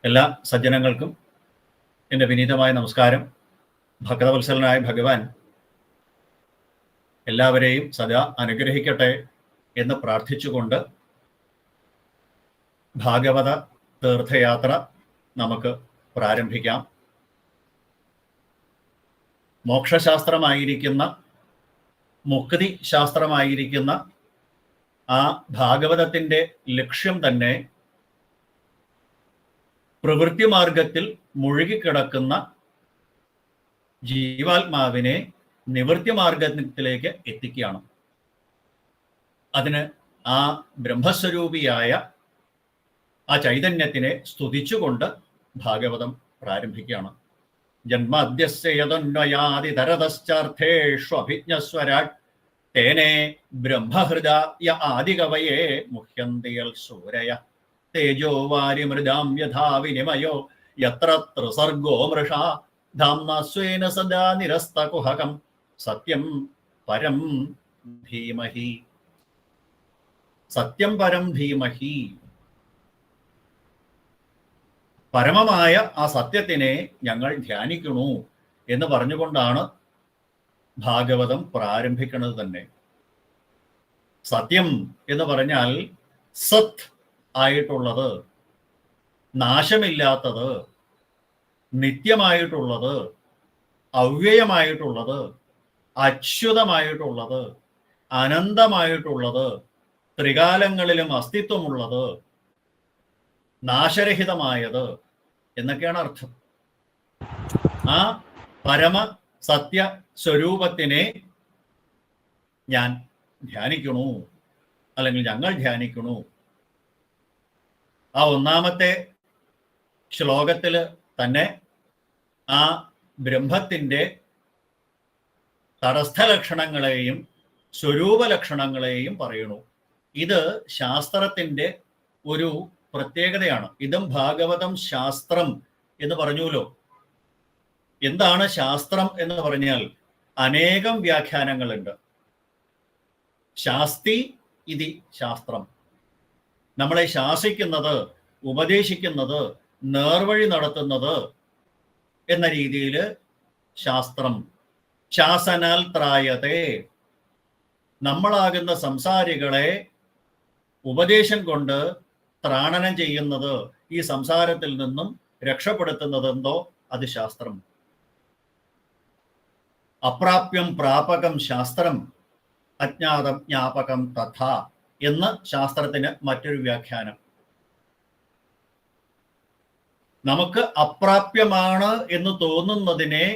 എല്ലാ സജ്ജനങ്ങൾക്കും എൻ്റെ വിനീതമായ നമസ്കാരം. ഭക്തവത്സലനായ ഭഗവാൻ എല്ലാവരെയും സദാ അനുഗ്രഹിക്കട്ടെ എന്ന് പ്രാർത്ഥിച്ചുകൊണ്ട് ഭാഗവത തീർത്ഥയാത്ര നമുക്ക് പ്രാരംഭിക്കാം. മോക്ഷശാസ്ത്രമായിരിക്കുന്ന, മുക്തി ശാസ്ത്രമായിരിക്കുന്ന ആ ഭാഗവതത്തിൻ്റെ ലക്ഷ്യം തന്നെ പ്രവൃത്തി മാർഗത്തിൽ മുഴുകിക്കിടക്കുന്ന ജീവാത്മാവിനെ നിവൃത്തി മാർഗത്തിലേക്ക് എത്തിക്കുകയാണ്. അതിന് ആ ബ്രഹ്മസ്വരൂപിയായ ആ ചൈതന്യത്തിനെ സ്തുതിച്ചുകൊണ്ട് ഭാഗവതം പ്രാരംഭിക്കുകയാണ്. ജന്മാദ്യസ്യ യദന്വയാദിതരതശ്ചാർത്ഥേഷു അഭിജ്ഞസ്വരാട് തേനേ ബ്രഹ്മഹൃദയ ആദികവയേ മുഹ്യന്തിയൽ സൂരയ തേജോ വാരിമൃദാം യഥാ വിനിമയോ യത്ര ത്രിസർഗോ മൃഷാ ധാംനാ സ്വേന സദാ നിരസ്തകുഹകം സത്യം പരം ധീമഹി. സത്യം പരം ധീമഹി. പരമമായ ആ സത്യത്തിനെ ഞങ്ങൾ ധ്യാനിക്കണു എന്ന് പറഞ്ഞുകൊണ്ടാണ് ഭാഗവതം പ്രാരംഭിക്കുന്നത് തന്നെ. സത്യം എന്ന് പറഞ്ഞാൽ സത് ആയിട്ടുള്ളത്, നാശമില്ലാത്തത്, നിത്യമായിട്ടുള്ളത്, അവ്യയമായിട്ടുള്ളത്, അച്യുതമായിട്ടുള്ളത്, അനന്തമായിട്ടുള്ളത്, ത്രികാലങ്ങളിലും അസ്തിത്വമുള്ളത്, നാശരഹിതമായത് എന്നൊക്കെയാണ് അർത്ഥം. ആ പരമ സത്യ സ്വരൂപത്തിനെ ഞാൻ ധ്യാനിക്കണു, അല്ലെങ്കിൽ ഞങ്ങൾ ധ്യാനിക്കണു. ആ ഒന്നാമത്തെ ശ്ലോകത്തിൽ തന്നെ ആ ബ്രഹ്മത്തിൻ്റെ തടസ്ഥ ലക്ഷണങ്ങളെയും സ്വരൂപ ലക്ഷണങ്ങളെയും പറയണു. ഇത് ശാസ്ത്രത്തിൻ്റെ ഒരു പ്രത്യേകതയാണ്. ഇതും ഭാഗവതം ശാസ്ത്രം എന്ന് പറഞ്ഞുല്ലോ. എന്താണ് ശാസ്ത്രം എന്ന് പറഞ്ഞാൽ അനേകം വ്യാഖ്യാനങ്ങളുണ്ട്. ശാസ്തി ഇതി ശാസ്ത്രം. നമ്മളെ ശാസിക്കുന്നത്, ഉപദേശിക്കുന്നത്, നേർവഴി നടത്തുന്നത് എന്ന രീതിയിൽ ശാസ്ത്രം. ശാസനാൽ ത്രായതേ. നമ്മളാകുന്ന സംസാരികളെ ഉപദേശം കൊണ്ട് ത്രാണനം ചെയ്യുന്നത്, ഈ സംസാരത്തിൽ നിന്നും രക്ഷപ്പെടുത്തുന്നതെന്തോ അത് ശാസ്ത്രം. അപ്രാപ്യം പ്രാപകം ശാസ്ത്രം അജ്ഞാതം ജ്ഞാപകം തഥാ എന്ന് ശാസ്ത്രത്തിന് മറ്റൊരു വ്യാഖ്യാനം. നമുക്ക് അപ്രാപ്യമാണ് എന്ന് തോന്നുന്നതിനെ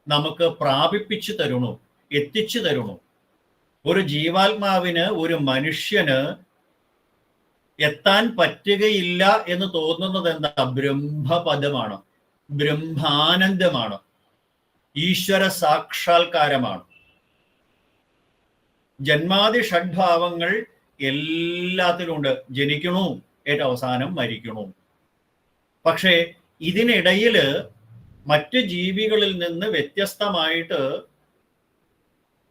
നമുക്ക് പ്രാപിപ്പിച്ചു തരുന്നു, എത്തിച്ചു തരുന്നു. ഒരു ജീവാത്മാവിന്, ഒരു മനുഷ്യന് എത്താൻ പറ്റുകയില്ല എന്ന് തോന്നുന്നത് എന്താ? ബ്രഹ്മപദമാണ്, ബ്രഹ്മാനന്ദമാണ്, ഈശ്വര സാക്ഷാത്കാരമാണ്. ജന്മാദി ഷഡ്ഭാവങ്ങൾ എല്ലാത്തിലുമുണ്ട്. ജനിക്കണു, ഏറ്റവും അവസാനം മരിക്കണു. പക്ഷേ ഇതിനിടയിൽ മറ്റ് ജീവികളിൽ നിന്ന് വ്യത്യസ്തമായിട്ട്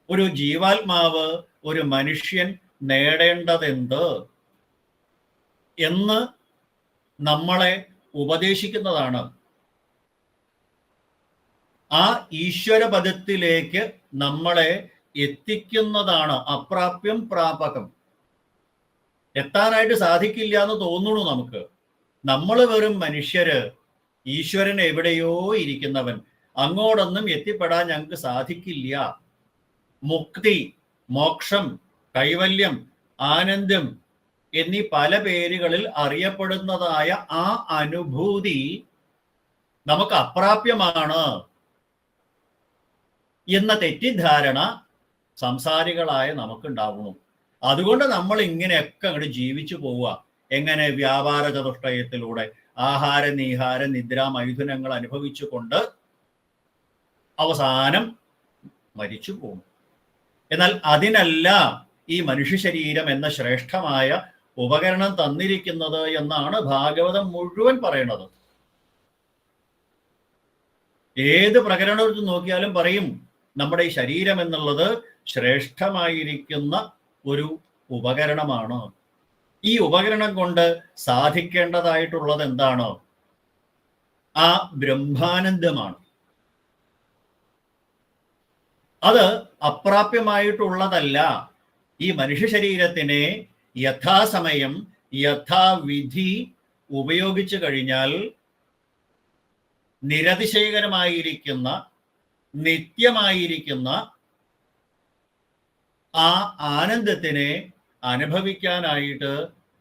ഒരു ജീവാത്മാവ്, ഒരു മനുഷ്യൻ നേടേണ്ടതെന്ത് എന്ന് നമ്മളെ ഉപദേശിക്കുന്നതാണ്. ആ ഈശ്വരപദത്തിലേക്ക് നമ്മളെ എത്തിക്കുന്നതാണ് അപ്രാപ്യം പ്രാപകം. എത്താനായിട്ട് സാധിക്കില്ല എന്ന് തോന്നുന്നു നമുക്ക്. നമ്മൾ വെറും മനുഷ്യര്, ഈശ്വരൻ എവിടെയോ ഇരിക്കുന്നവൻ. അങ്ങോട്ടൊന്നും എത്തിപ്പെടാൻ ഞങ്ങൾക്ക് സാധിക്കില്ല. മുക്തി, മോക്ഷം, കൈവല്യം, ആനന്ദം എന്നീ പല പേരുകളിൽ അറിയപ്പെടുന്നതായ ആ അനുഭൂതി നമുക്ക് അപ്രാപ്യമാണ് എന്ന തെറ്റിദ്ധാരണ സംസാരികളായ നമുക്കുണ്ടാവുന്നു. അതുകൊണ്ട് നമ്മൾ ഇങ്ങനെയൊക്കെ അങ്ങോട്ട് ജീവിച്ചു പോവുക. എങ്ങനെ? വ്യാപാര ചതുഷ്ടയത്തിലൂടെ ആഹാര, നീഹാര, നിദ്ര, മൈഥുനങ്ങൾ അനുഭവിച്ചുകൊണ്ട് അവസാനം മരിച്ചു പോകും. എന്നാൽ അതിനല്ല ഈ മനുഷ്യ ശരീരം എന്ന ശ്രേഷ്ഠമായ ഉപകരണം തന്നിരിക്കുന്നത് എന്നാണ് ഭാഗവതം മുഴുവൻ പറയണത്. ഏത് പ്രകരണത്തിൽ നോക്കിയാലും പറയും നമ്മുടെ ഈ ശരീരം എന്നുള്ളത് ശ്രേഷ്ഠമായിരിക്കുന്ന ഒരു ഉപകരണമാണ്. ഈ ഉപകരണം കൊണ്ട് സാധിക്കേണ്ടതായിട്ടുള്ളത് എന്താണ്? ആ ബ്രഹ്മാനന്ദമാണ്. അത് അപ്രാപ്യമായിട്ടുള്ളതല്ല. ഈ മനുഷ്യ ശരീരത്തിനെ യഥാസമയം യഥാവിധി ഉപയോഗിച്ചു കഴിഞ്ഞാൽ നിരതിശയകരമായിരിക്കുന്ന നിത്യമായിരിക്കുന്ന ആ ആനന്ദത്തിനെ അനുഭവിക്കാനായിട്ട്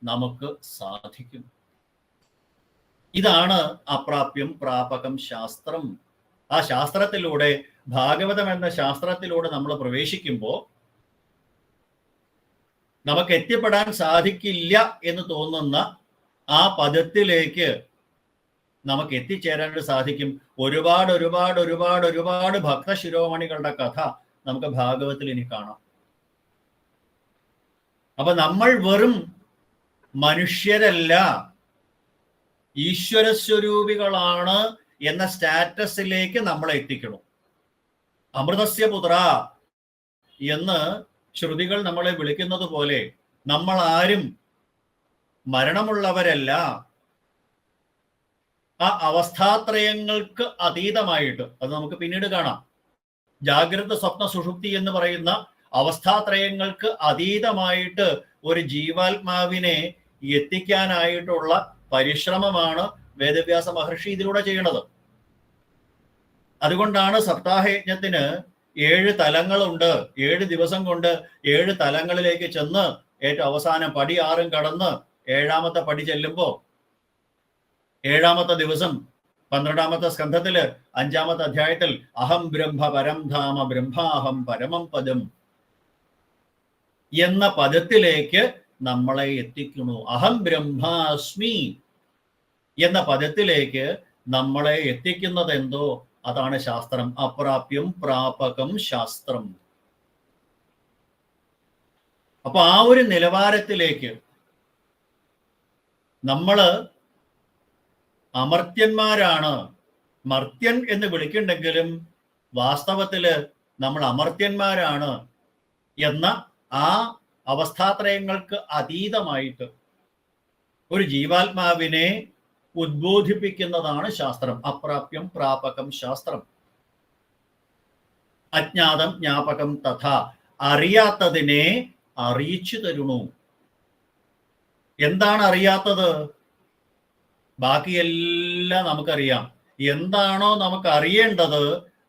നമുക്ക് സാധിക്കും. ഇതാണ് അപ്രാപ്യം പ്രാപകം ശാസ്ത്രം. ആ ശാസ്ത്രത്തിലൂടെ, ഭാഗവതം എന്ന ശാസ്ത്രത്തിലൂടെ നമ്മൾ പ്രവേശിക്കുമ്പോൾ നമുക്ക് എത്തിപ്പെടാൻ സാധിക്കില്ല എന്ന് തോന്നുന്ന ആ പദത്തിലേക്ക് നമുക്ക് എത്തിച്ചേരാനായിട്ട് സാധിക്കും. ഒരുപാട് ഒരുപാട് ഒരുപാട് ഒരുപാട് ഭക്തശിരോമണികളുടെ കഥ നമുക്ക് ഭാഗവത്തിൽ ഇനി കാണാം. അപ്പൊ നമ്മൾ വെറും മനുഷ്യരല്ല, ഈശ്വരസ്വരൂപികളാണ് എന്ന സ്റ്റാറ്റസിലേക്ക് നമ്മളെ എത്തിക്കണം. അമൃതസ്യ പുത്ര എന്ന് ശ്രുതികൾ നമ്മളെ വിളിക്കുന്നത് പോലെ നമ്മൾ ആരും മരണമുള്ളവരല്ല. ആ അവസ്ഥാത്രയങ്ങൾക്ക് അതീതമായിട്ട്, അത് നമുക്ക് പിന്നീട് കാണാം, ജാഗ്രത സ്വപ്ന സുഷുപ്തി എന്ന് പറയുന്ന അവസ്ഥാത്രയങ്ങൾക്ക് അതീതമായിട്ട് ഒരു ജീവാത്മാവിനെ എത്തിക്കാനായിട്ടുള്ള പരിശ്രമമാണ് വേദവ്യാസ മഹർഷി ഇതിലൂടെ ചെയ്യുന്നത്. അതുകൊണ്ടാണ് സപ്താഹയജ്ഞത്തിന് 7 തലങ്ങളുണ്ട്. 7 ദിവസം കൊണ്ട് 7 തലങ്ങളിലേക്ക് ചെന്ന് ഏറ്റവും അവസാനം പടി 6 കടന്ന് 7ാമത്തെ പടി ചെല്ലുമ്പോ 7ാമത്തെ ദിവസം 12ാമത്തെ സ്കന്ധത്തില് 5ാമത്തെ അധ്യായത്തിൽ അഹം ബ്രഹ്മ പരം ധാമ ബ്രഹ്മാഹം പരമം പദം എന്ന പദത്തിലേക്ക് നമ്മളെ എത്തിക്കുന്നു. അഹം ബ്രഹ്മാസ്മി എന്ന പദത്തിലേക്ക് നമ്മളെ എത്തിക്കുന്നത് എന്തോ അതാണ് ശാസ്ത്രം. അപ്രാപ്യം പ്രാപകം ശാസ്ത്രം. അപ്പൊ ആ ഒരു നിലവാരത്തിലേക്ക് നമ്മള് അമർത്യന്മാരാണ്. മർത്യൻ എന്ന് വിളിക്കുന്നുണ്ടെങ്കിലും വാസ്തവത്തില് നമ്മൾ അമർത്യന്മാരാണ് എന്ന ആ അവസ്ഥാത്രയങ്ങൾക്ക് അതീതമായിട്ട് ഒരു ജീവാത്മാവിനെ ഉദ്ബോധിപ്പിക്കുന്നതാണ് ശാസ്ത്രം. അപ്രാപ്യം പ്രാപകം ശാസ്ത്രം. അജ്ഞാതം ജ്ഞാപകം തഥാ, അറിയാത്തതിനെ അറിയിച്ചു തരുന്നു. എന്താണ് അറിയാത്തത്? ബാക്കിയെല്ലാം നമുക്കറിയാം. എന്താണോ നമുക്ക് അറിയേണ്ടത്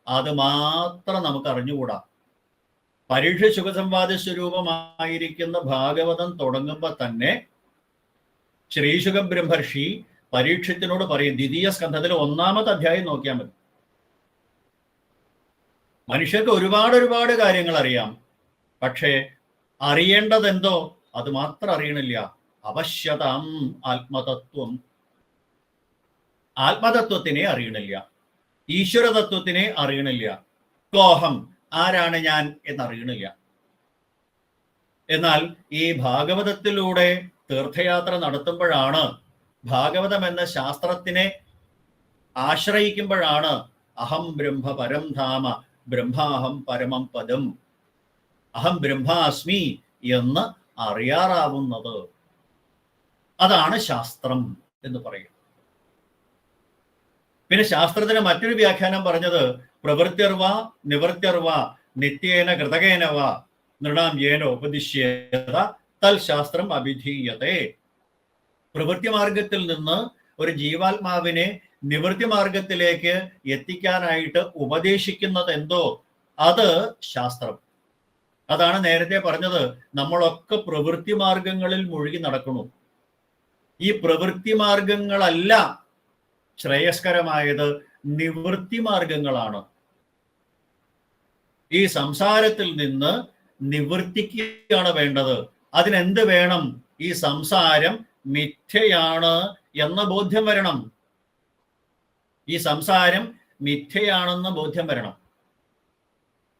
അത് മാത്രം നമുക്ക് അറിഞ്ഞുകൂടാ. പരീക്ഷ സുഖസംവാദ സ്വരൂപമായിരിക്കുന്ന ഭാഗവതം തുടങ്ങുമ്പോൾ തന്നെ ശ്രീശുഖ ബ്രഹ്മർഷി പരീക്ഷത്തിനോട് പറയും, ദ്വിതീയ സ്കന്ധത്തിൽ 1ാമത്തെ അധ്യായം നോക്കിയാൽ മതി. മനുഷ്യർക്ക് ഒരുപാട് ഒരുപാട് കാര്യങ്ങൾ അറിയാം, പക്ഷേ അറിയേണ്ടതെന്തോ അത് മാത്രം അറിയണില്ല. അവശ്യതാം ആത്മതത്വം. ആത്മതത്വത്തിനെ അറിയണില്ല, ഈശ്വരതത്വത്തിനെ അറിയണില്ല. കോഹം, ആരാണ് ഞാൻ എന്നറിയണില്ല. എന്നാൽ ഈ ഭാഗവതത്തിലൂടെ തീർത്ഥയാത്ര നടത്തുമ്പോഴാണ്, ഭാഗവതം എന്ന ശാസ്ത്രത്തിനെ ആശ്രയിക്കുമ്പോഴാണ് അഹം ബ്രഹ്മ പരം ധാമ ബ്രഹ്മാഹം പരമം പദം, അഹം ബ്രഹ്മാസ്മി എന്ന് അറിയാറാവുന്നത്. അതാണ് ശാസ്ത്രം എന്ന് പറയും. പിന്നെ ശാസ്ത്രത്തിന് മറ്റൊരു വ്യാഖ്യാനം പറഞ്ഞത് പ്രവൃത്തിർവ നിവൃത്തിർവ നിത്യേന കൃതകേനവ നൃണാം യേന ഉപദിശ്യേത തൽ ശാസ്ത്രം അഭിധീയത്തെ. പ്രവൃത്തി മാർഗത്തിൽ നിന്ന് ഒരു ജീവാത്മാവിനെ നിവൃത്തി മാർഗത്തിലേക്ക് എത്തിക്കാനായിട്ട് ഉപദേശിക്കുന്നത് എന്തോ അത് ശാസ്ത്രം. അതാണ് നേരത്തെ പറഞ്ഞത്, നമ്മളൊക്കെ പ്രവൃത്തി മാർഗങ്ങളിൽ മുഴുകി നടക്കുന്നു. ഈ പ്രവൃത്തി മാർഗങ്ങളല്ല ശ്രേയസ്കരമായത്, നിവൃത്തി മാർഗങ്ങളാണ്. ഈ സംസാരത്തിൽ നിന്ന് നിവൃത്തിക്കുകയാണ് വേണ്ടത്. അതിനെന്ത് വേണം? ഈ സംസാരം മിഥ്യയാണ് എന്ന ബോധ്യം വരണം. ഈ സംസാരം മിഥ്യയാണെന്ന് ബോധ്യം വരണം.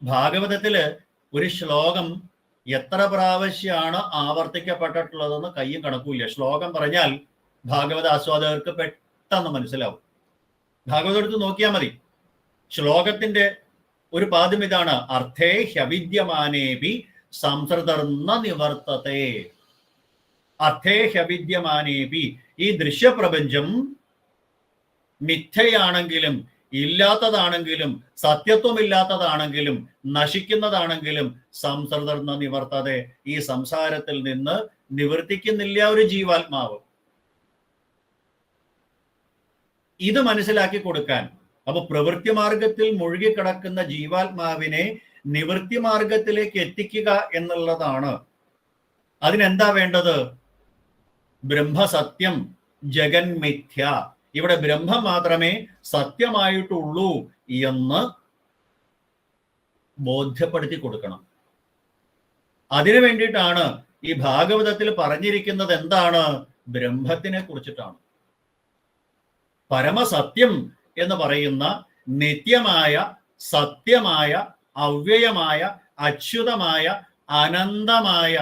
ഭാഗവതത്തില് ഒരു ശ്ലോകം എത്ര പ്രാവശ്യമാണ് ആവർത്തിക്കപ്പെട്ടിട്ടുള്ളതെന്ന് കയ്യും കണക്കൂല്ല. ശ്ലോകം പറഞ്ഞാൽ ഭാഗവത ആസ്വാദകർക്ക് പെട്ടെന്ന് മനസ്സിലാവും. ഭാഗവതം എടുത്ത് നോക്കിയാൽ മതി. ശ്ലോകത്തിന്റെ ഒരു പാദം ഇതാണ്, അർത്ഥേ ഹ്യവിദ്യമാനേപി സംസൃതർന്ന നിവർത്തത്തെ. അർത്ഥേ ഹ്യവിദ്യമാനേപി, ഈ ദൃശ്യപ്രപഞ്ചം മിഥ്യയാണെങ്കിലും ഇല്ലാത്തതാണെങ്കിലും സത്യത്വമില്ലാത്തതാണെങ്കിലും നശിക്കുന്നതാണെങ്കിലും സംസൃതർന്ന നിവർത്തതെ, ഈ സംസാരത്തിൽ നിന്ന് നിവർത്തിക്കുന്നില്ല ഒരു ജീവാത്മാവ്. ഇത് മനസ്സിലാക്കി കൊടുക്കാൻ, അപ്പൊ പ്രവൃത്തി മാർഗത്തിൽ മുഴുകിക്കിടക്കുന്ന ജീവാത്മാവിനെ നിവൃത്തി മാർഗത്തിലേക്ക് എത്തിക്കുക എന്നുള്ളതാണ്. അതിനെന്താ വേണ്ടത്? ബ്രഹ്മസത്യം ജഗന്മിഥ്യ, ഇവിടെ ബ്രഹ്മം മാത്രമേ സത്യമായിട്ടുള്ളൂ എന്ന് ബോധ്യപ്പെടുത്തി കൊടുക്കണം. അതിനു വേണ്ടിയിട്ടാണ് ഈ ഭാഗവതത്തിൽ പറഞ്ഞിരിക്കുന്നത്. എന്താണ്? ബ്രഹ്മത്തിനെ കുറിച്ചിട്ടാണ്. പരമസത്യം എന്ന് പറയുന്ന നിത്യമായ, സത്യമായ, അവ്യയമായ, അച്യുതമായ, അനന്തമായ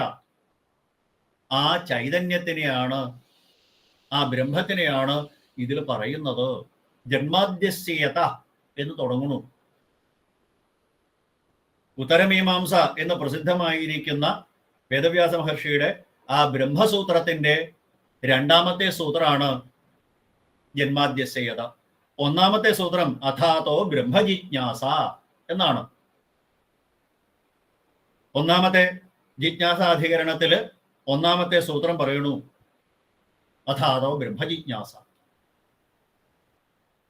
ആ ചൈതന്യത്തിനെയാണ്, ആ ബ്രഹ്മത്തിനെയാണ് ഇതിൽ പറയുന്നത്. ജന്മാദ്യസ്യത എന്ന് തുടങ്ങുന്നു. ഉത്തരമീമാംസ എന്ന് പ്രസിദ്ധമായിരിക്കുന്ന വേദവ്യാസ മഹർഷിയുടെ ആ ബ്രഹ്മസൂത്രത്തിന്റെ രണ്ടാമത്തെ സൂത്രമാണ് ജന്മാദ്യസ്യത. ഒന്നാമത്തെ സൂത്രം അഥാതോ ബ്രഹ്മജിജ്ഞാസ എന്നാണ്. ഒന്നാമത്തെ ജിജ്ഞാസാധികരണത്തില് ഒന്നാമത്തെ സൂത്രം പറയുന്നു അഥാതോ ബ്രഹ്മജിജ്ഞാസ.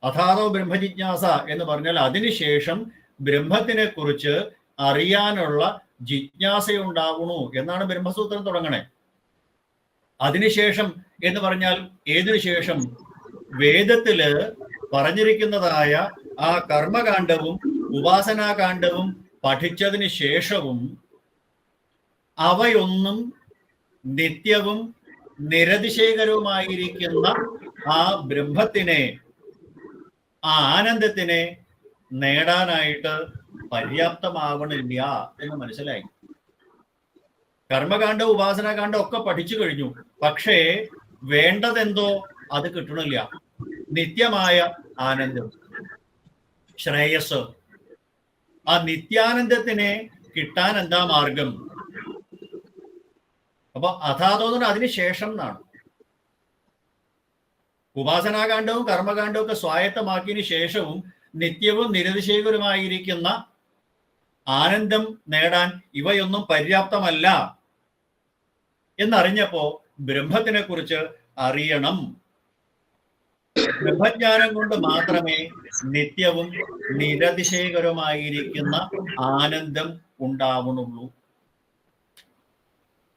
അഥാതോ ബ്രഹ്മജിജ്ഞാസ എന്ന് പറഞ്ഞാൽ അതിനുശേഷം ബ്രഹ്മത്തിനെ കുറിച്ച് അറിയാനുള്ള ജിജ്ഞാസയുണ്ടാവണു എന്നാണ് ബ്രഹ്മസൂത്രം തുടങ്ങണേ. അതിനുശേഷം എന്ന് പറഞ്ഞാൽ ഏതിനു ശേഷം? വേദത്തില് പറഞ്ഞിരിക്കുന്നതായ ആ കർമ്മകാണ്ഡവും ഉപാസനാകാണ്ഡവും പഠിച്ചതിന് ശേഷവും അവയൊന്നും നിത്യവും നിരതിശയകരവുമായിരിക്കുന്ന ആ ബ്രഹ്മത്തിനെ, ആ ആനന്ദത്തിനെ നേടാനായിട്ട് പര്യാപ്തമാവണില്ല എന്ന് മനസ്സിലായി. കർമ്മകാണ്ഡം ഉപാസനാകാണ്ഡം ഒക്കെ പഠിച്ചു കഴിഞ്ഞു. പക്ഷേ വേണ്ടതെന്തോ അത് കിട്ടണില്ല. നിത്യമായ ആനന്ദം, ശ്രേയസ്. ആ നിത്യാനന്ദത്തിനെ കിട്ടാൻ എന്താ മാർഗം? അപ്പൊ അഥാതോന്ന് അതിന് ശേഷം എന്നാണ്. ഉപാസനാകാണ്ഡവും കർമ്മകാണ്ഡവും ഒക്കെ സ്വായത്തമാക്കിയതിന് ശേഷവും നിത്യവും നിരതിശയകരമായിരിക്കുന്ന ആനന്ദം നേടാൻ ഇവയൊന്നും പര്യാപ്തമല്ല എന്നറിഞ്ഞപ്പോ ബ്രഹ്മത്തിനെ കുറിച്ച് അറിയണം. ബ്രഹ്മജ്ഞാനം കൊണ്ട് മാത്രമേ നിത്യവും നിരതിശയകരമായിരിക്കുന്ന ആനന്ദം ഉണ്ടാവുന്നുള്ളൂ.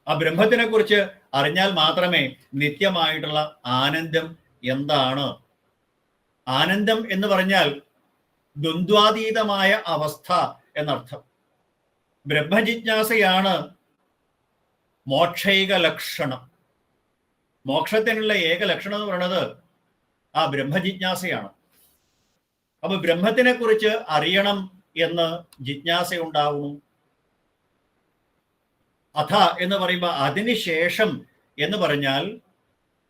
ആ ബ്രഹ്മത്തിനെ കുറിച്ച് അറിഞ്ഞാൽ മാത്രമേ നിത്യമായിട്ടുള്ള ആനന്ദം എന്താണ്. ആനന്ദം എന്ന് പറഞ്ഞാൽ ദ്വന്ദ്വാതീതമായ അവസ്ഥ എന്നർത്ഥം. ബ്രഹ്മജിജ്ഞാസയാണ് മോക്ഷൈക ലക്ഷണം. മോക്ഷത്തിനുള്ള ഏക ലക്ഷണം എന്ന് പറയുന്നത് ആ ബ്രഹ്മജിജ്ഞാസയാണ്. അപ്പൊ ബ്രഹ്മത്തിനെ കുറിച്ച് അറിയണം എന്ന് ജിജ്ഞാസ ഉണ്ടാവുന്നു. അഥ എന്ന് പറയുമ്പോൾ അതിനുശേഷം എന്ന് പറഞ്ഞാൽ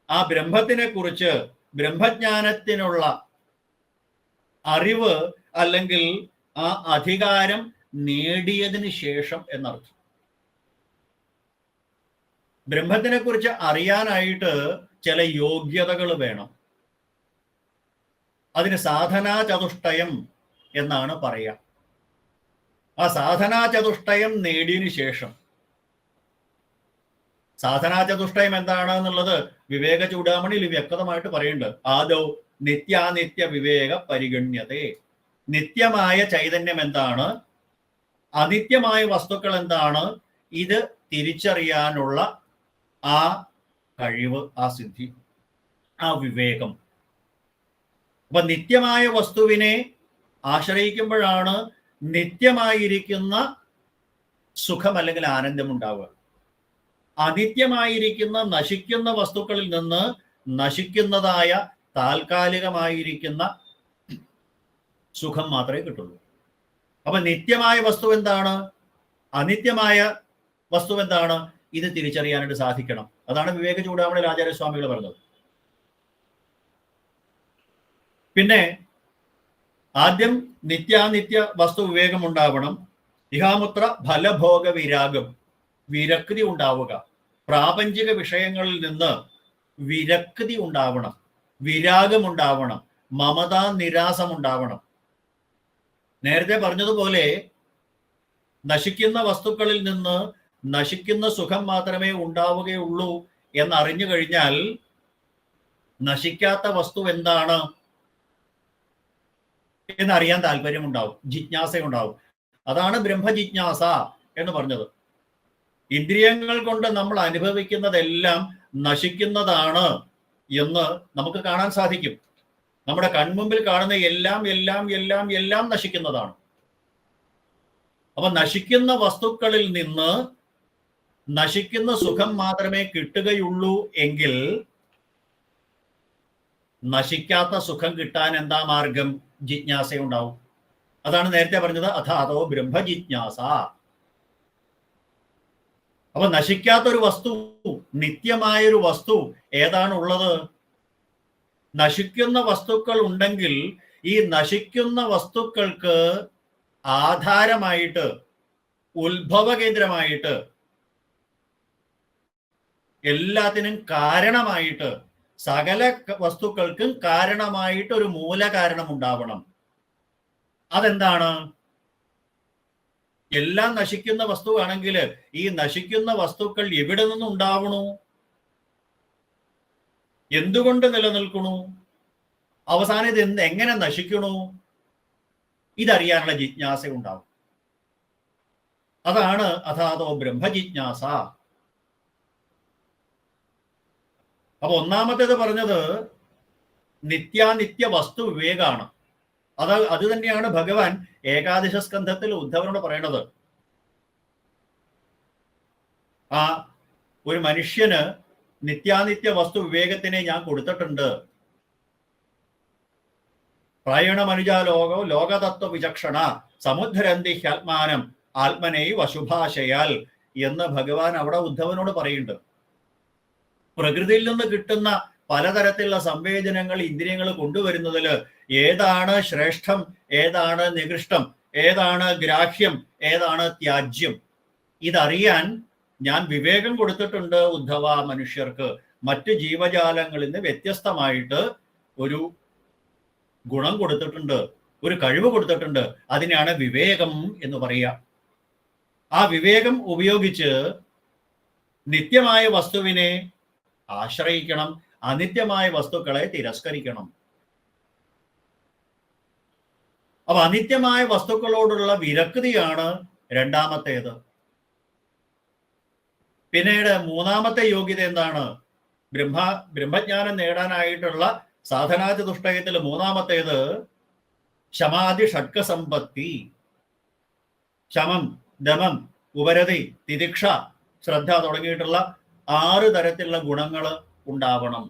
ആ ബ്രഹ്മത്തിനെ കുറിച്ച് ബ്രഹ്മജ്ഞാനത്തിനുള്ള അറിവ് അല്ലെങ്കിൽ ആ അധികാരം നേടിയതിന് ശേഷം എന്നർത്ഥം. ബ്രഹ്മത്തിനെ കുറിച്ച് അറിയാനായിട്ട് ചില യോഗ്യതകൾ വേണം. അതിന് സാധനാ ചതുഷ്ടയം എന്നാണ് പറയുക. ആ സാധനാ ചതുഷ്ടയം നേടിയതിനു ശേഷം, സാധനാ ചതുഷ്ടയം എന്താണ് എന്നുള്ളത് വിവേക ചൂടാമണിയിൽ വ്യക്തമായിട്ട് പറയുന്നുണ്ട്. ആദൗ നിത്യാനിത്യ വിവേക പരിഗണ്യതേ. നിത്യമായ ചൈതന്യം എന്താണ്, അനിത്യമായ വസ്തുക്കൾ എന്താണ്, ഇത് തിരിച്ചറിയാനുള്ള ആ കഴിവ്, ആ സിദ്ധി, ആ വിവേകം. അപ്പൊ നിത്യമായ വസ്തുവിനെ ആശ്രയിക്കുമ്പോഴാണ് നിത്യമായിരിക്കുന്ന സുഖം അല്ലെങ്കിൽ ആനന്ദം ഉണ്ടാവുക. അനിത്യമായിരിക്കുന്ന നശിക്കുന്ന വസ്തുക്കളിൽ നിന്ന് നശിക്കുന്നതായ താൽക്കാലികമായിരിക്കുന്ന സുഖം മാത്രമേ കിട്ടുള്ളൂ. അപ്പൊ നിത്യമായ വസ്തു എന്താണ്, അനിത്യമായ വസ്തു എന്താണ്, ഇത് തിരിച്ചറിയാനായിട്ട് സാധിക്കണം. അതാണ് വിവേക ചൂടാമണിയിൽ ആചാര്യസ്വാമികൾ പറഞ്ഞത്. പിന്നെ ആദ്യം നിത്യാനിത്യ വസ്തു വിവേകം ഉണ്ടാവണം. ഇഹാമുത്ര ഫലഭോഗ വിരാഗം, വിരക്തി ഉണ്ടാവുക. പ്രാപഞ്ചിക വിഷയങ്ങളിൽ നിന്ന് വിരക്തി ഉണ്ടാവണം, വിരാഗം ഉണ്ടാവണം. മമതാ നിരാസം ഉണ്ടാവണം. നേരത്തെ പറഞ്ഞതുപോലെ നശിക്കുന്ന വസ്തുക്കളിൽ നിന്ന് നശിക്കുന്ന സുഖം മാത്രമേ ഉണ്ടാവുകയുള്ളൂ എന്നറിഞ്ഞു കഴിഞ്ഞാൽ നശിക്കാത്ത വസ്തു എന്താണ് എന്നറിയാൻ താല്പര്യമുണ്ടാവും, ജിജ്ഞാസയുണ്ടാവും. അതാണ് ബ്രഹ്മജിജ്ഞാസ എന്ന് പറഞ്ഞത്. ഇന്ദ്രിയങ്ങൾ കൊണ്ട് നമ്മൾ അനുഭവിക്കുന്നതെല്ലാം നശിക്കുന്നതാണ് എന്ന് നമുക്ക് കാണാൻ സാധിക്കും. നമ്മുടെ കൺമുമ്പിൽ കാണുന്ന എല്ലാം എല്ലാം എല്ലാം എല്ലാം നശിക്കുന്നതാണ്. അപ്പൊ നശിക്കുന്ന വസ്തുക്കളിൽ നിന്ന് നശിക്കുന്ന സുഖം മാത്രമേ കിട്ടുകയുള്ളൂ എങ്കിൽ നശിക്കാത്ത സുഖം കിട്ടാൻ എന്താ മാർഗം? ജിജ്ഞാസയുണ്ടാവും. അതാണ് നേരത്തെ പറഞ്ഞത് അഥാതോ ബ്രഹ്മജിജ്ഞാസ. അപ്പൊ നശിക്കാത്തൊരു വസ്തു, നിത്യമായൊരു വസ്തു ഏതാണുള്ളത്? നശിക്കുന്ന വസ്തുക്കൾ ഉണ്ടെങ്കിൽ ഈ നശിക്കുന്ന വസ്തുക്കൾക്ക് ആധാരമായിട്ട്, ഉത്ഭവ കേന്ദ്രമായിട്ട്, എല്ലാത്തിനും കാരണമായിട്ട്, സകല വസ്തുക്കൾക്കും കാരണമായിട്ട് ഒരു മൂലകാരണം ഉണ്ടാവണം. അതെന്താണ്? എല്ലാം നശിക്കുന്ന വസ്തുവാണെങ്കിൽ ഈ നശിക്കുന്ന വസ്തുക്കൾ എവിടെ നിന്നുണ്ടാവണു? എന്തുകൊണ്ട് നിലനിൽക്കണു? അവസാനം ഇത് എങ്ങനെ നശിക്കണു? ഇതറിയാനുള്ള ജിജ്ഞാസ ഉണ്ടാവും. അതാണ് അഥാതോ ബ്രഹ്മജിജ്ഞാസ. അപ്പൊ ഒന്നാമത്തേത് പറഞ്ഞത് നിത്യാനിത്യ വസ്തു വിവേകാണ്. അത് തന്നെയാണ് ഭഗവാൻ ഏകാദശ സ്കന്ധത്തിൽ ഉദ്ധവനോട് പറയണത്. ആ ഒരു മനുഷ്യന് നിത്യാനിത്യ വസ്തു വിവേകത്തിനെ ഞാൻ കൊടുത്തിട്ടുണ്ട്. പ്രായണ മനുജാലോകോ ലോകതത്വ വിചക്ഷണ സമുദ്ധരന്തി ഹ്യാത്മാനം ആത്മനൈ വശുഭാശയാൽ എന്ന് ഭഗവാൻ അവിടെ ഉദ്ധവനോട് പറയുന്നുണ്ട്. പ്രകൃതിയിൽ നിന്ന് കിട്ടുന്ന പലതരത്തിലുള്ള സംവേദനങ്ങൾ, ഇന്ദ്രിയങ്ങൾ കൊണ്ടുവരുന്നതിൽ ഏതാണ് ശ്രേഷ്ഠം, ഏതാണ് നികൃഷ്ടം, ഏതാണ് ഗ്രാഹ്യം, ഏതാണ് ത്യാജ്യം, ഇതറിയാൻ ഞാൻ വിവേകം കൊടുത്തിട്ടുണ്ട് ഉദ്ധവ മനുഷ്യർക്ക്. മറ്റ് ജീവജാലങ്ങളിൽ നിന്ന് വ്യത്യസ്തമായിട്ട് ഒരു ഗുണം കൊടുത്തിട്ടുണ്ട്, ഒരു കഴിവ് കൊടുത്തിട്ടുണ്ട്. അതിനാണ് വിവേകം എന്ന് പറയുക. ആ വിവേകം ഉപയോഗിച്ച് നിത്യമായ വസ്തുവിനെ ആശ്രയിക്കണം, അനിത്യമായ വസ്തുക്കളെ തിരസ്കരിക്കണം. അപ്പൊ അനിത്യമായ വസ്തുക്കളോടുള്ള വിരക്തിയാണ് രണ്ടാമത്തേത്. പിന്നീട് മൂന്നാമത്തെ യോഗ്യത എന്താണ്? ബ്രഹ്മജ്ഞാനം നേടാനായിട്ടുള്ള സാധനാചതുഷ്ടയത്തിൽ മൂന്നാമത്തേത് ശമാധി ഷഡ്കസമ്പത്തി. ശമം, ദമം, ഉപരതി, തിതിക്ഷ, ശ്രദ്ധ തുടങ്ങിയിട്ടുള്ള 6 തരത്തിലുള്ള ഗുണങ്ങൾ ഉണ്ടാവണം.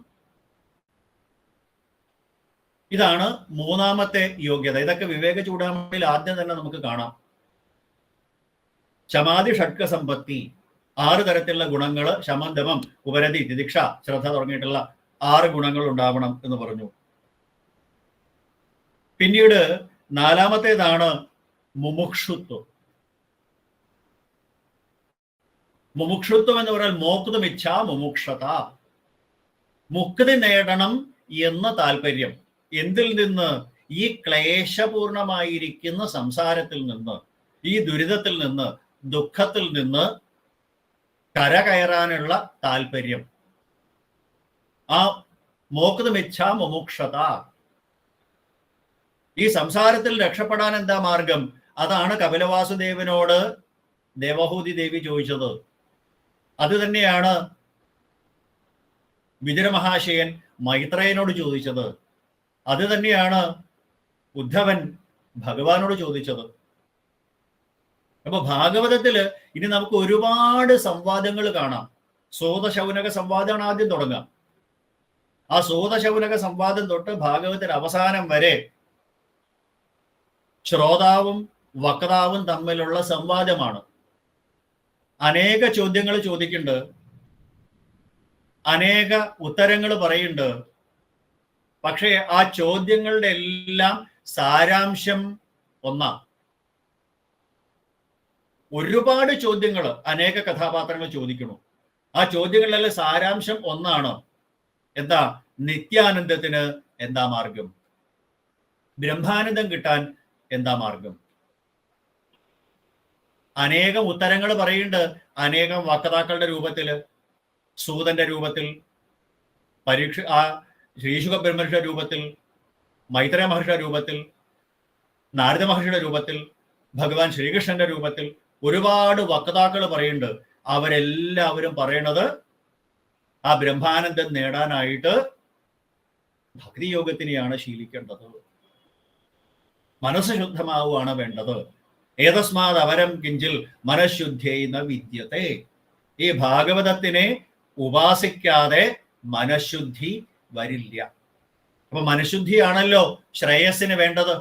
ഇതാണ് മൂന്നാമത്തെ യോഗ്യത. ഇതൊക്കെ വിവേക ചൂടാമണിയിൽ ആദ്യം തന്നെ നമുക്ക് കാണാം. ശമാധി ഷഡ്കസമ്പത്തി, 6 തരത്തിലുള്ള ഗുണങ്ങൾ, ശമം, ദമം, ഉപരതി, തിതിക്ഷ, ശ്രദ്ധ തുടങ്ങിയിട്ടുള്ള 6 ഗുണങ്ങൾ ഉണ്ടാവണം എന്ന് പറഞ്ഞു. പിന്നീട് നാലാമത്തേതാണ് മുമുക്ഷുത്വം. മുമുക്ഷുത്വം എന്ന് പറഞ്ഞാൽ മോക്തുമിച്ഛ മുമുക്ഷത, മുക്തി നേടണം എന്ന താല്പര്യം. എന്തിൽ നിന്ന്? ഈ ക്ലേശപൂർണമായിരിക്കുന്ന സംസാരത്തിൽ നിന്ന്, ഈ ദുരിതത്തിൽ നിന്ന്, ദുഃഖത്തിൽ നിന്ന് കരകയറാനുള്ള താല്പര്യം. ആ മോക്തുമിച്ഛ മുമുക്ഷത. ഈ സംസാരത്തിൽ രക്ഷപ്പെടാൻ എന്താ മാർഗം? അതാണ് കപിലവാസുദേവനോട് ദേവഹൂതി ദേവി ചോദിച്ചത്. അത് തന്നെയാണ് വിതുരമഹാശയൻ മൈത്രേയനോട് ചോദിച്ചത്. അത് തന്നെയാണ് ഉദ്ധവൻ ഭഗവാനോട് ചോദിച്ചത്. അപ്പൊ ഭാഗവതത്തില് ഇനി നമുക്ക് ഒരുപാട് സംവാദങ്ങൾ കാണാം. സൂതശൗനക സംവാദമാണ് ആദ്യം തുടങ്ങാം. ആ സൂതശൗനക സംവാദം തൊട്ട് ഭാഗവതത്തിന്റെ അവസാനം വരെ ശ്രോതാവും വക്താവും തമ്മിലുള്ള സംവാദമാണ്. അനേക ചോദ്യങ്ങൾ ചോദിക്കുന്നുണ്ട്, അനേക ഉത്തരങ്ങൾ പറയുന്നുണ്ട്. പക്ഷേ ആ ചോദ്യങ്ങളുടെ എല്ലാം സാരാംശം ഒന്നാ. ഒരുപാട് ചോദ്യങ്ങൾ അനേക കഥാപാത്രങ്ങൾ ചോദിക്കുന്നു. ആ ചോദ്യങ്ങളിലെല്ലാം സാരാംശം ഒന്നാണ്. എന്താ? നിത്യാനന്ദത്തിന് എന്താ മാർഗം? ബ്രഹ്മാനന്ദം കിട്ടാൻ എന്താ മാർഗം? അനേകം ഉത്തരങ്ങൾ പറയുന്നുണ്ട്. അനേകം വക്താക്കളുടെ രൂപത്തിൽ, സൂതന്റെ രൂപത്തിൽ, ശ്രീശുഖ ബ്രഹ്മർഷിയുടെ രൂപത്തിൽ, മൈത്രേയ മഹർഷിയുടെ രൂപത്തിൽ, നാരദ മഹർഷിയുടെ രൂപത്തിൽ, ഭഗവാൻ ശ്രീകൃഷ്ണന്റെ രൂപത്തിൽ ഒരുപാട് വക്താക്കൾ പറയുന്നുണ്ട്. അവരെല്ലാവരും പറയണത് ആ ബ്രഹ്മാനന്ദം നേടാനായിട്ട് ഭക്തിയോഗത്തിനെയാണ് ശീലിക്കേണ്ടത്. മനസ്സ് ശുദ്ധമാവുകയാണ് വേണ്ടത്. ഏതസ്മാത് അവരം കിഞ്ചിൽ മനഃശുദ്ധ്യൈ ന വിദ്യത്തെ. ഈ ഭാഗവതത്തിനെ ഉപാസിക്കാതെ മനഃശുദ്ധി വരില്ല. അപ്പൊ മനഃശുദ്ധിയാണല്ലോ ശ്രേയസ്സിന് വേണ്ടത്.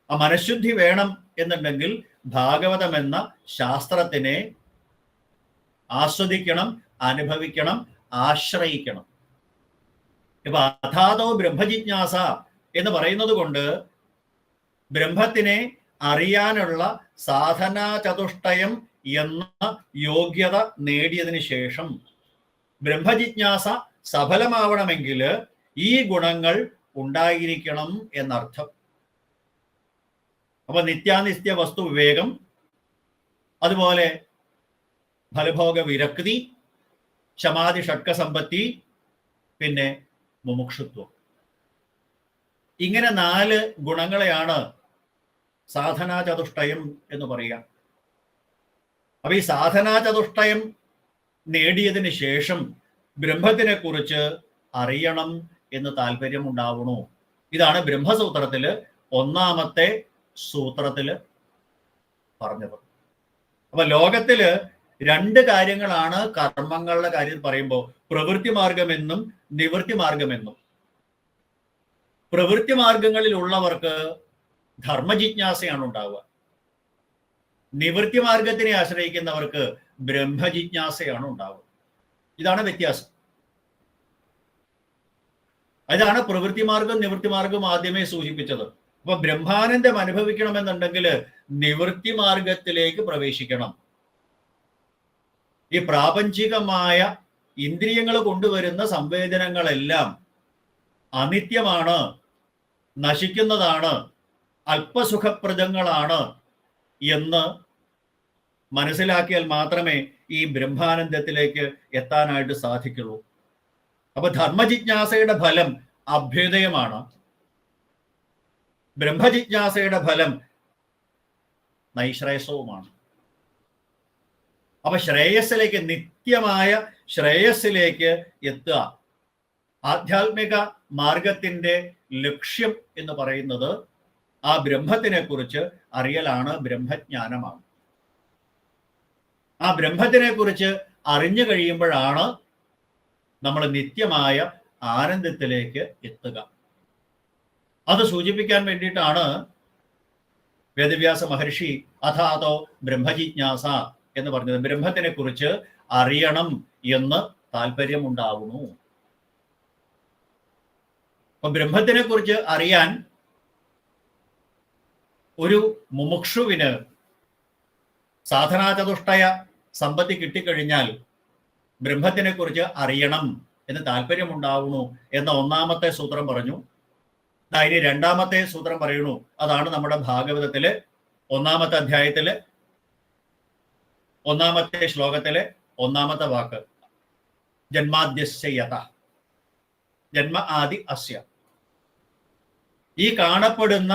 ആ മനഃശുദ്ധി വേണം എന്നുണ്ടെങ്കിൽ ഭാഗവതം എന്ന ശാസ്ത്രത്തിനെ ആസ്വദിക്കണം, അനുഭവിക്കണം, ആശ്രയിക്കണം. ഇപ്പൊ അഥാതോ ബ്രഹ്മജിജ്ഞാസ എന്ന് പറയുന്നത് കൊണ്ട് ബ്രഹ്മത്തിനെ അറിയാനുള്ള സാധനാ ചതുഷ്ടയം എന്ന യോഗ്യത നേടിയതിനു ശേഷം ബ്രഹ്മജിജ്ഞാസ സഫലമാവണമെങ്കിൽ ഈ ഗുണങ്ങൾ ഉണ്ടായിരിക്കണം എന്നർത്ഥം. അപ്പൊ നിത്യാനിത്യ വസ്തു വിവേകം, അതുപോലെ ഫലഭോഗ വിരക്തി, ശമാധി ഷഡ്ക സമ്പത്തി, പിന്നെ മുമുക്ഷുത്വം. ഇങ്ങനെ 4 ഗുണങ്ങളെയാണ് സാധനാ ചതുഷ്ടയം എന്ന് പറയുക. അപ്പൊ ഈ സാധനാ ചതുഷ്ടയം നേടിയതിന് ശേഷം ബ്രഹ്മത്തിനെ കുറിച്ച് അറിയണം എന്ന് താല്പര്യമുണ്ടാവണു. ഇതാണ് ബ്രഹ്മസൂത്രത്തില് 1-ാമത്തെ സൂത്രത്തില് പറഞ്ഞത്. അപ്പൊ ലോകത്തില് 2 കാര്യങ്ങളാണ് കർമ്മങ്ങളുടെ കാര്യം പറയുമ്പോൾ പ്രവൃത്തി മാർഗമെന്നും നിവൃത്തി മാർഗമെന്നും. പ്രവൃത്തി മാർഗങ്ങളിൽ ഉള്ളവർക്ക് ധർമ്മജിജ്ഞാസയാണ് ഉണ്ടാവുക. നിവൃത്തി മാർഗത്തിനെ ആശ്രയിക്കുന്നവർക്ക് ബ്രഹ്മജിജ്ഞാസയാണ് ഉണ്ടാവുക. ഇതാണ് വ്യത്യാസം. അതാണ് പ്രവൃത്തി മാർഗം നിവൃത്തി മാർഗം ആദ്യമേ സൂചിപ്പിച്ചത്. അപ്പൊ ബ്രഹ്മാനന്ദം അനുഭവിക്കണമെന്നുണ്ടെങ്കിൽ നിവൃത്തി മാർഗത്തിലേക്ക് പ്രവേശിക്കണം. ഈ പ്രാപഞ്ചികമായ ഇന്ദ്രിയങ്ങൾ കൊണ്ടുവരുന്ന സംവേദനങ്ങളെല്ലാം അനിത്യമാണ്, നശിക്കുന്നതാണ്, അല്പസുഖപ്രദങ്ങളാണ് എന്ന് മനസ്സിലാക്കിയാൽ മാത്രമേ ഈ ബ്രഹ്മാനന്ദത്തിലേക്ക് എത്താനായിട്ട് സാധിക്കുള്ളൂ. അപ്പൊ ധർമ്മജിജ്ഞാസയുടെ ഫലം അഭ്യുദയമാണ്. ബ്രഹ്മജിജ്ഞാസയുടെ ഫലം നൈശ്രേയസവുമാണ്. അപ്പൊ ശ്രേയസ്സിലേക്ക്, നിത്യമായ ശ്രേയസ്സിലേക്ക് എത്തുക, ആധ്യാത്മിക മാർഗത്തിന്റെ ലക്ഷ്യം എന്ന് പറയുന്നത് ആ ബ്രഹ്മത്തിനെ കുറിച്ച് അറിയലാണ്, ബ്രഹ്മജ്ഞാനമാണ്. ആ ബ്രഹ്മത്തിനെ കുറിച്ച് അറിഞ്ഞു കഴിയുമ്പോഴാണ് നമ്മൾ നിത്യമായ ആനന്ദത്തിലേക്ക് എത്തുക. അത് സൂചിപ്പിക്കാൻ വേണ്ടിയിട്ടാണ് വേദവ്യാസ മഹർഷി അഥാതോ ബ്രഹ്മജിജ്ഞാസ എന്ന് പറഞ്ഞത്. ബ്രഹ്മത്തിനെ കുറിച്ച് അറിയണം എന്ന് താല്പര്യമുണ്ടാവുന്നു. അപ്പൊ ബ്രഹ്മത്തിനെ കുറിച്ച് അറിയാൻ ഒരു മുമുക്ഷുവിന് സാധനാചതുഷ്ടയ സമ്പത്തി കിട്ടിക്കഴിഞ്ഞാൽ ബ്രഹ്മത്തിനെ കുറിച്ച് അറിയണം എന്ന് താല്പര്യമുണ്ടാവുന്നു എന്ന 1-ാമത്തെ സൂത്രം പറഞ്ഞു. ഇനി 2-ാമത്തെ സൂത്രം പറയുന്നു. അതാണ് നമ്മുടെ ഭാഗവതത്തില് 1-ാമത്തെ അധ്യായത്തില് 1-ാമത്തെ ശ്ലോകത്തിലെ 1-ാമത്തെ വാക്ക്, ജന്മാദ്യസ്യ യതഃ, ജന്മ ആദി അസ്യ. ഈ കാണപ്പെടുന്ന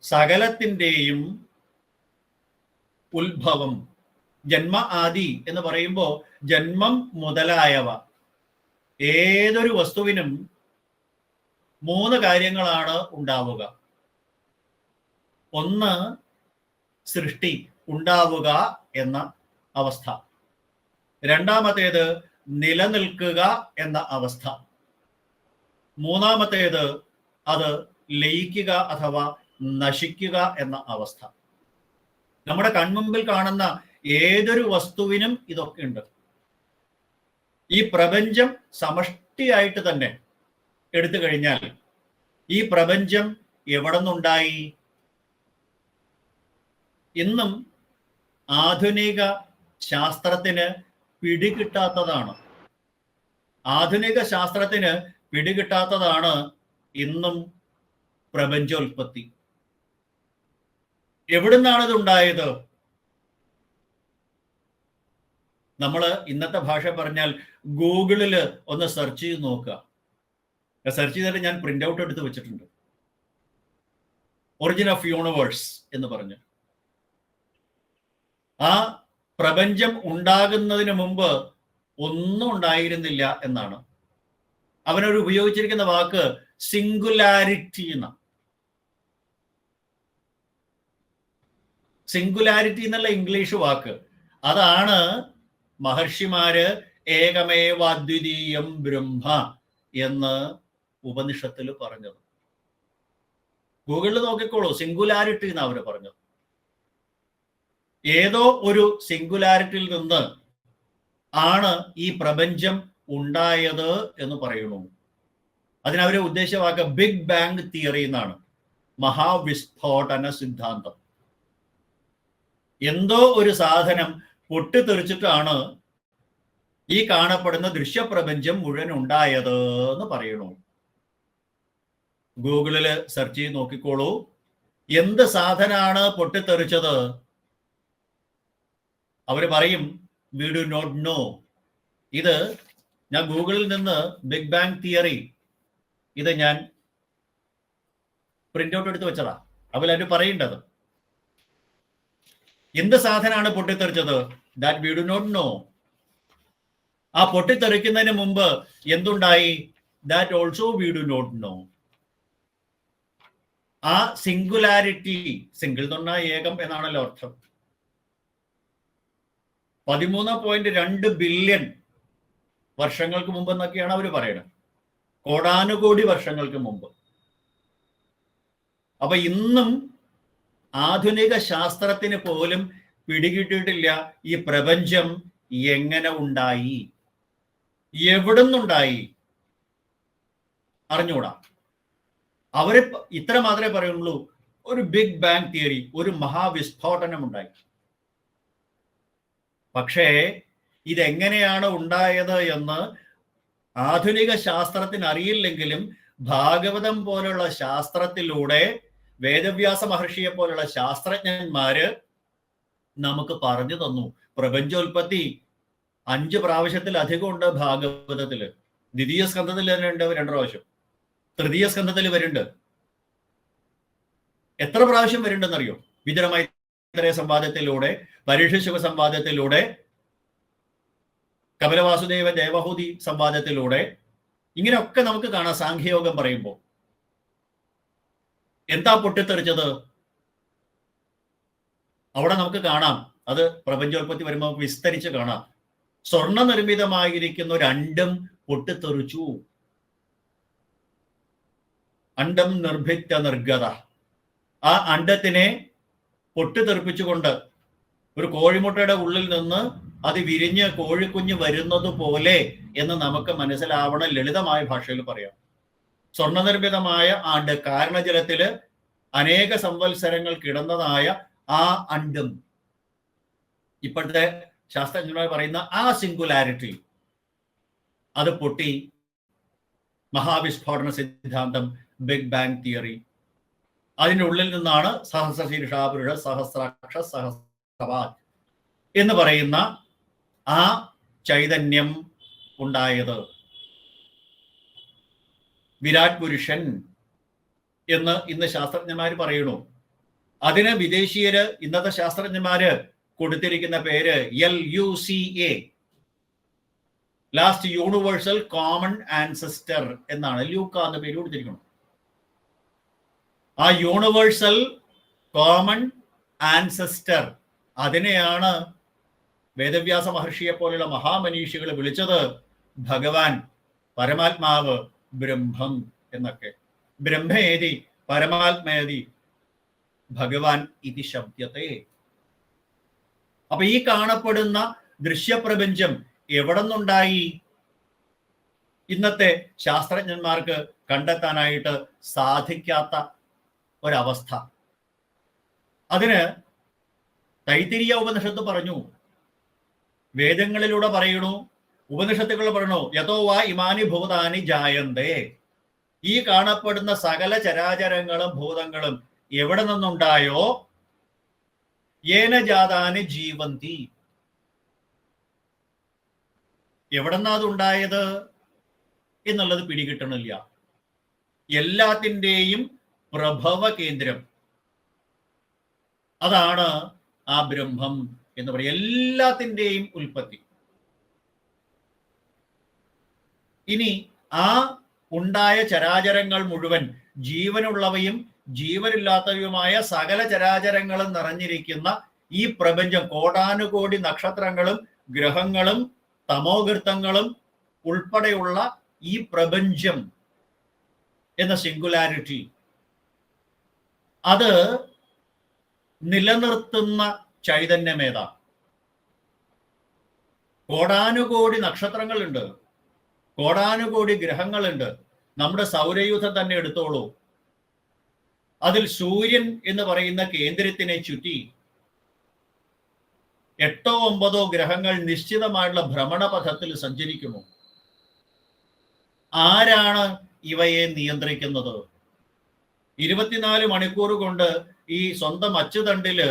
സകലത്തിൻ്റെയും ഉത്ഭവം, ജന്മ ആദി എന്ന് പറയുമ്പോൾ ജന്മം മുതലായവ, ഏതൊരു വസ്തുവിനും 3 കാര്യങ്ങളാണ് ഉണ്ടാവുക. ഒന്ന് സൃഷ്ടി, ഉണ്ടാവുക എന്ന അവസ്ഥ. 2-ാമത്തേത് നിലനിൽക്കുക എന്ന അവസ്ഥ. 3-ാമത്തേത് അത് ലയിക്കുക അഥവാ നശിക്കുക എന്ന അവസ്ഥ. നമ്മുടെ കൺമുമ്പിൽ കാണുന്ന ഏതൊരു വസ്തുവിനും ഇതൊക്കെ ഉണ്ട്. ഈ പ്രപഞ്ചം സമഷ്ടിയായിട്ട് തന്നെ എടുത്തു കഴിഞ്ഞാൽ ഈ പ്രപഞ്ചം എവിടെ നിന്നുണ്ടായി? ഇന്നും ആധുനിക ശാസ്ത്രത്തിന് പിടികിട്ടാത്തതാണ്. ആധുനിക ശാസ്ത്രത്തിന് പിടികിട്ടാത്തതാണ് ഇന്നും പ്രപഞ്ചോൽപത്തി. എവിടുന്നാണത് ഉണ്ടായത്? നമ്മൾ ഇന്നത്തെ ഭാഷ പറഞ്ഞാൽ ഗൂഗിളിൽ ഒന്ന് സെർച്ച് ചെയ്ത് നോക്കുക. സെർച്ച് ചെയ്തിട്ട് ഞാൻ പ്രിന്റ് ഔട്ട് എടുത്ത് വെച്ചിട്ടുണ്ട്. ഒറിജിൻ ഓഫ് യൂണിവേഴ്സ് എന്ന് പറഞ്ഞ്. ആ പ്രപഞ്ചം ഉണ്ടാകുന്നതിന് മുമ്പ് ഒന്നും ഉണ്ടായിരുന്നില്ല എന്നാണ്. അവനൊരു ഉപയോഗിച്ചിരിക്കുന്ന വാക്ക് സിംഗുലാരിറ്റി എന്ന. സിംഗുലാരിറ്റി എന്നുള്ള ഇംഗ്ലീഷ് വാക്ക്, അതാണ് മഹർഷിമാര് ഏകമേവാദ്വിതീയം ബ്രഹ്മ എന്ന് ഉപനിഷത്തിൽ പറഞ്ഞത്. ഗൂഗിളിൽ നോക്കിക്കോളൂ, സിംഗുലാരിറ്റി എന്ന് അവര് പറഞ്ഞത്. ഏതോ ഒരു സിംഗുലാരിറ്റിയിൽ നിന്ന് ആണ് ഈ പ്രപഞ്ചം ഉണ്ടായത് എന്ന് പറയുന്നു. അതിനവരെ ഉദ്ദേശിച്ച വാക്ക് ബിഗ് ബാങ് തിയറി എന്നാണ്, മഹാവിസ്ഫോടന സിദ്ധാന്തം. എന്തോ ഒരു സാധനം പൊട്ടിത്തെറിച്ചിട്ടാണ് ഈ കാണപ്പെടുന്ന ദൃശ്യപ്രപഞ്ചം മുഴുവൻ ഉണ്ടായത് എന്ന് പറയണു. ഗൂഗിളിൽ സെർച്ച് ചെയ്ത് നോക്കിക്കോളൂ, എന്ത് സാധനമാണ് പൊട്ടിത്തെറിച്ചത്? അവര് പറയും വി ഡു നോട്ട് നോ. ഇത് ഞാൻ ഗൂഗിളിൽ നിന്ന് ബിഗ് ബാങ് തിയറി ഇത് ഞാൻ പ്രിന്റ് ഔട്ട് എടുത്ത് വെച്ചതാ. അവര് പറയേണ്ടത് എന്ത് സാധനമാണ് പൊട്ടിത്തെറിച്ചത്? That we do not know. ആ പൊട്ടിത്തെറിക്കുന്നതിന് മുമ്പ് എന്തുണ്ടായി? That also we do not know. ആ സിംഗുലാരിറ്റി, സിംഗിൾ എന്ന് പറഞ്ഞാൽ ഏകം എന്നാണല്ലോ അർത്ഥം. 13.2 ബില്യൺ വർഷങ്ങൾക്ക് മുമ്പ് എന്നൊക്കെയാണ് അവർ പറയുന്നത്. കോടാനുകോടി വർഷങ്ങൾക്ക് മുമ്പ്. അപ്പൊ ഇന്നും ആധുനിക ശാസ്ത്രത്തിന് പോലും പിടികിട്ടിയിട്ടില്ല ഈ പ്രപഞ്ചം എങ്ങനെ ഉണ്ടായി, എവിടുന്നുണ്ടായി, അറിഞ്ഞൂടാ. അവര് ഇത്ര മാത്രമേ പറയുള്ളൂ, ഒരു ബിഗ് ബാങ് തിയറി, ഒരു മഹാവിസ്ഫോടനം ഉണ്ടായി. പക്ഷേ ഇതെങ്ങനെയാണ് ഉണ്ടായത് എന്ന് ആധുനിക ശാസ്ത്രത്തിന് അറിയില്ലെങ്കിലും ഭാഗവതം പോലുള്ള ശാസ്ത്രത്തിലൂടെ, വേദവ്യാസ മഹർഷിയെ പോലുള്ള ശാസ്ത്രജ്ഞന്മാര് നമുക്ക് പറഞ്ഞു തന്നു. പ്രപഞ്ചോൽപത്തി 5 പ്രാവശ്യത്തിലധികം ഉണ്ട് ഭാഗവതത്തില്. ദ്വിതീയ സ്കന്ധത്തിൽ തന്നെ ഉണ്ട് 2 പ്രാവശ്യം. തൃതീയ സ്കന്ധത്തിൽ വരുന്നുണ്ട്. എത്ര പ്രാവശ്യം വരുന്നുണ്ടെന്നറിയോ? വിജയമൈത്രേയ സംവാദത്തിലൂടെ, പരീക്ഷ സംവാദത്തിലൂടെ, കപിലവാസുദേവ ദേവഹൂതി സംവാദത്തിലൂടെ, ഇങ്ങനെയൊക്കെ നമുക്ക് കാണാം. സാഖ്യയോഗം പറയുമ്പോൾ എന്താ പൊട്ടിത്തെറിച്ചത്? അവിടെ നമുക്ക് കാണാം. അത് പ്രപഞ്ചോൽപത്തി വരുമ്പോൾ നമുക്ക് വിസ്തരിച്ച് കാണാം. സ്വർണ്ണ നിർമ്മിതമായിരിക്കുന്ന ഒരു അണ്ഡം പൊട്ടിത്തെറിച്ചു. അണ്ഡം നിർഭിത്ത നിർഗത. ആ അണ്ഡത്തിനെ പൊട്ടിത്തെറിപ്പിച്ചുകൊണ്ട് ഒരു കോഴിമുട്ടയുടെ ഉള്ളിൽ നിന്ന് അത് വിരിഞ്ഞ് കോഴിക്കുഞ്ഞ് വരുന്നത് പോലെ എന്ന് നമുക്ക് മനസ്സിലാവണം. ലളിതമായ ഭാഷയിൽ പറയാം. സ്വർണ്ണനിർമ്മിതമായ ആണ്ട്, കാരണജലത്തില് അനേക സംവത്സരങ്ങൾ കിടന്നതായ ആ അണ്ഡം, ഇപ്പോഴത്തെ ശാസ്ത്രജ്ഞന്മാർ പറയുന്ന ആ സിംഗുലാരിറ്റി, അത് പൊട്ടി. മഹാവിസ്ഫോടന സിദ്ധാന്തം, ബിഗ് ബാങ് തിയറി. അതിൻ്റെ ഉള്ളിൽ നിന്നാണ് സഹസ്രശീർഷാപുരുഷ സഹസ്രാക്ഷ സഹസ്രവാൻ എന്ന് പറയുന്ന ആ ചൈതന്യം ഉണ്ടായത്. വിരാട് പുരുഷൻ എന്ന് ഇന്ന് ശാസ്ത്രജ്ഞന്മാർ പറയുന്നു. അതിന് വിദേശീയര്, ഇന്നത്തെ ശാസ്ത്രജ്ഞന്മാര് കൊടുത്തിരിക്കുന്ന പേര് LUCA, last universal common ancestor എന്നാണ്. ലൂക്ക എന്ന പേര് കൊടുത്തിരിക്കണം. ആ യൂണിവേഴ്സൽ കോമൺ ആൻസെസ്റ്റർ, അതിനെയാണ് വേദവ്യാസ മഹർഷിയെ പോലുള്ള മഹാമനീഷികൾ വിളിച്ചത് ഭഗവാൻ, പരമാത്മാവ്, ബ്രഹ്മം എന്നൊക്കെ. ബ്രഹ്മേതി പരമാത്മേതി ഭഗവാൻ ഇതി ശബ്ദത്തെ. അപ്പൊ ഈ കാണപ്പെടുന്ന ദൃശ്യപ്രപഞ്ചം എവിടെ നിന്നുണ്ടായി? ഇന്നത്തെ ശാസ്ത്രജ്ഞന്മാർക്ക് കണ്ടെത്താനായിട്ട് സാധിക്കാത്ത ഒരവസ്ഥ. അതിന് തൈത്തിരീയ ഉപനിഷത്ത് പറഞ്ഞു, വേദങ്ങളിലൂടെ പറയണു, ഉപനിഷത്തുകൾ പറയണു, യതോ വാ ഇമാനി ഭൂതാനി ജായന്തേ. ഈ കാണപ്പെടുന്ന സകല ചരാചരങ്ങളും ഭൂതങ്ങളും എവിടെ നിന്നുണ്ടായോ? ഏന ജാതാന് ജീവന്തി. എവിടെന്നാ അതുണ്ടായത് എന്നുള്ളത് പിടികിട്ടണില്ല. എല്ലാത്തിൻ്റെയും പ്രഭവ കേന്ദ്രം അതാണ് ആ ബ്രഹ്മം എന്ന് പറയുക. എല്ലാത്തിൻ്റെയും ഉൽപ്പത്തി. ഇനി ആ ഉണ്ടായ ചരാചരങ്ങൾ മുഴുവൻ ജീവനുള്ളവയും ജീവനില്ലാത്തവയുമായ സകല ചരാചരങ്ങളും നിറഞ്ഞിരിക്കുന്ന ഈ പ്രപഞ്ചം, കോടാനുകോടി നക്ഷത്രങ്ങളും ഗ്രഹങ്ങളും തമോഗർത്തങ്ങളും ഉൾപ്പെടെയുള്ള ഈ പ്രപഞ്ചം എന്ന സിംഗുലാരിറ്റി, അത് നിലനിർത്തുന്ന ചൈതന്യമേതാ? കോടാനുകോടി നക്ഷത്രങ്ങളുണ്ട്, കോടാനുകോടി ഗ്രഹങ്ങളുണ്ട്. നമ്മുടെ സൗരയൂഥം തന്നെ എടുത്തോളൂ. അതിൽ സൂര്യൻ എന്ന് പറയുന്ന കേന്ദ്രത്തിനെ ചുറ്റി 8 or 9 ഗ്രഹങ്ങൾ നിശ്ചിതമായിട്ടുള്ള ഭ്രമണപഥത്തിൽ സഞ്ചരിക്കുന്നു. ആരാണ് ഇവയെ നിയന്ത്രിക്കുന്നത്? 24 മണിക്കൂർ കൊണ്ട് ഈ സ്വന്തം അച്ചുതണ്ടില്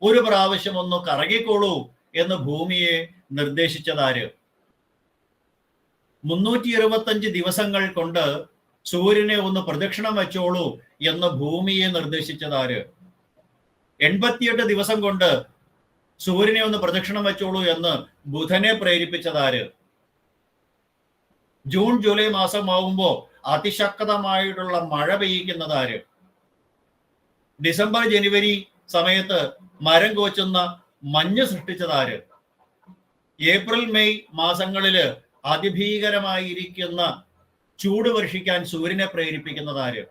ഒരു പ്രാവശ്യം ഒന്ന് കറങ്ങിക്കോളൂ എന്ന് ഭൂമിയെ നിർദ്ദേശിച്ചതാര്? 365 ദിവസങ്ങൾ കൊണ്ട് സൂര്യനെ ഒന്ന് പ്രദക്ഷിണം വെച്ചോളൂ എന്ന് ഭൂമിയെ നിർദ്ദേശിച്ചതാര്? 88 ദിവസം കൊണ്ട് സൂര്യനെ ഒന്ന് പ്രദക്ഷിണം വെച്ചോളൂ എന്ന് ബുധനെ പ്രേരിപ്പിച്ചതാര്? ജൂൺ ജൂലൈ മാസമാവുമ്പോൾ അതിശക്തമായിട്ടുള്ള മഴ പെയ്യിക്കുന്നതാര്? ഡിസംബർ ജനുവരി സമയത്ത് മരം കോച്ചുന്ന മഞ്ഞ് സൃഷ്ടിച്ചതാര്? ഏപ്രിൽ മെയ് മാസങ്ങളില് അതിഭീകരമായിരിക്കുന്ന ചൂട് വർഷിക്കാൻ സൂര്യനെ പ്രേരിപ്പിക്കുന്നതാര്?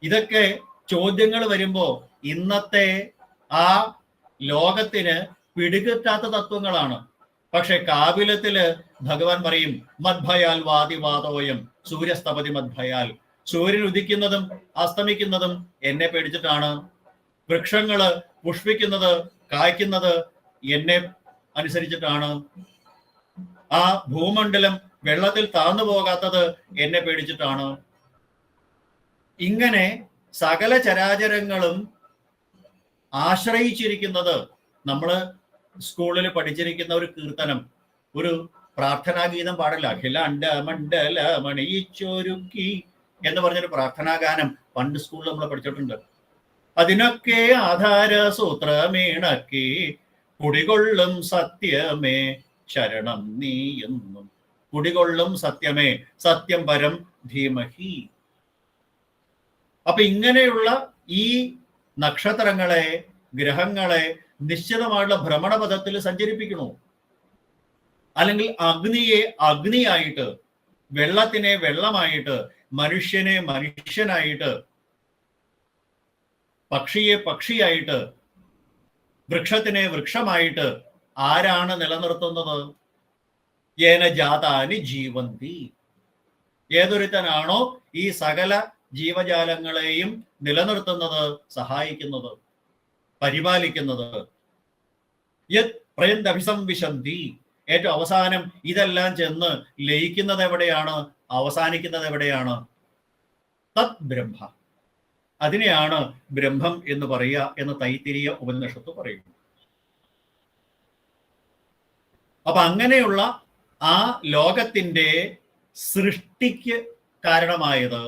ഇതൊക്കെ ചോദ്യങ്ങൾ വരുമ്പോ ഇന്നത്തെ ആ ലോകത്തിന് പിടികിട്ടാത്ത തത്വങ്ങളാണ്. പക്ഷെ കാപിലത്തില് ഭഗവാൻ പറയും, മദ്ഭയാൽ വാദിവാദോയം സൂര്യസ്തപതി മദ്ഭയാൽ. സൂര്യൻ ഉദിക്കുന്നതും അസ്തമിക്കുന്നതും എന്നെ പേടിച്ചിട്ടാണ്. വൃക്ഷങ്ങള് പുഷ്പിക്കുന്നത് കായ്ക്കുന്നത് എന്നെ അനുസരിച്ചിട്ടാണ്. ആ ഭൂമണ്ഡലം വെള്ളത്തിൽ താഴ്ന്നു പോകാത്തത് എന്നെ പേടിച്ചിട്ടാണ്. ഇങ്ങനെ സകല ചരാചരങ്ങളും ആശ്രയിച്ചിരിക്കുന്നത്, നമ്മൾ സ്കൂളിൽ പഠിച്ചിരിക്കുന്ന ഒരു കീർത്തനം, ഒരു പ്രാർത്ഥനാ ഗീതം പാടില്ല, അഖിലാണ്ട മണ്ഡല മണിയിച്ചൊരുക്കി എന്ന് പറഞ്ഞൊരു പ്രാർത്ഥനാ ഗാനം പണ്ട് സ്കൂളിൽ നമ്മൾ പഠിച്ചിട്ടുണ്ട്. അതിനൊക്കെ ആധാര സൂത്രമേണക്കി കുടികൊള്ളും സത്യമേ ശരണം നീ എന്നും. കുടികൊള്ളും സത്യമേ, സത്യം പരം ധീമഹി. അപ്പൊ ഇങ്ങനെയുള്ള ഈ നക്ഷത്രങ്ങളെ ഗ്രഹങ്ങളെ നിശ്ചിതമായിട്ടുള്ള ഭ്രമണപഥത്തിൽ സഞ്ചരിപ്പിക്കണു. അല്ലെങ്കിൽ അഗ്നിയെ അഗ്നിയായിട്ട്, വെള്ളത്തിനെ വെള്ളമായിട്ട്, മനുഷ്യനെ മനുഷ്യനായിട്ട്, പക്ഷിയെ പക്ഷിയായിട്ട്, വൃക്ഷത്തിനെ വൃക്ഷമായിട്ട് ആരാണ് നിലനിർത്തുന്നത്? ഏന ജാതാനി ജീവന്തി. ഏതൊരുത്തനാണോ ഈ സകല ജീവജാലങ്ങളെയും നിലനിർത്തുന്നത്, സഹായിക്കുന്നത്, പരിപാലിക്കുന്നത്. യത് പ്രയന്തഭിസംവിശന്തി. ഏറ്റവും അവസാനം ഇതെല്ലാം ചെന്ന് ലയിക്കുന്നത് എവിടെയാണ്? അവസാനിക്കുന്നത് എവിടെയാണ്? തത് ബ്രഹ്മ. അതിനെയാണ് ബ്രഹ്മം എന്ന് പറയുക എന്ന് തൈത്തിരീയ ഉപനിഷത്ത് പറയുന്നു. അപ്പൊ അങ്ങനെയുള്ള ആ ലോകത്തിന്റെ സൃഷ്ടിക്ക് കാരണമായത്,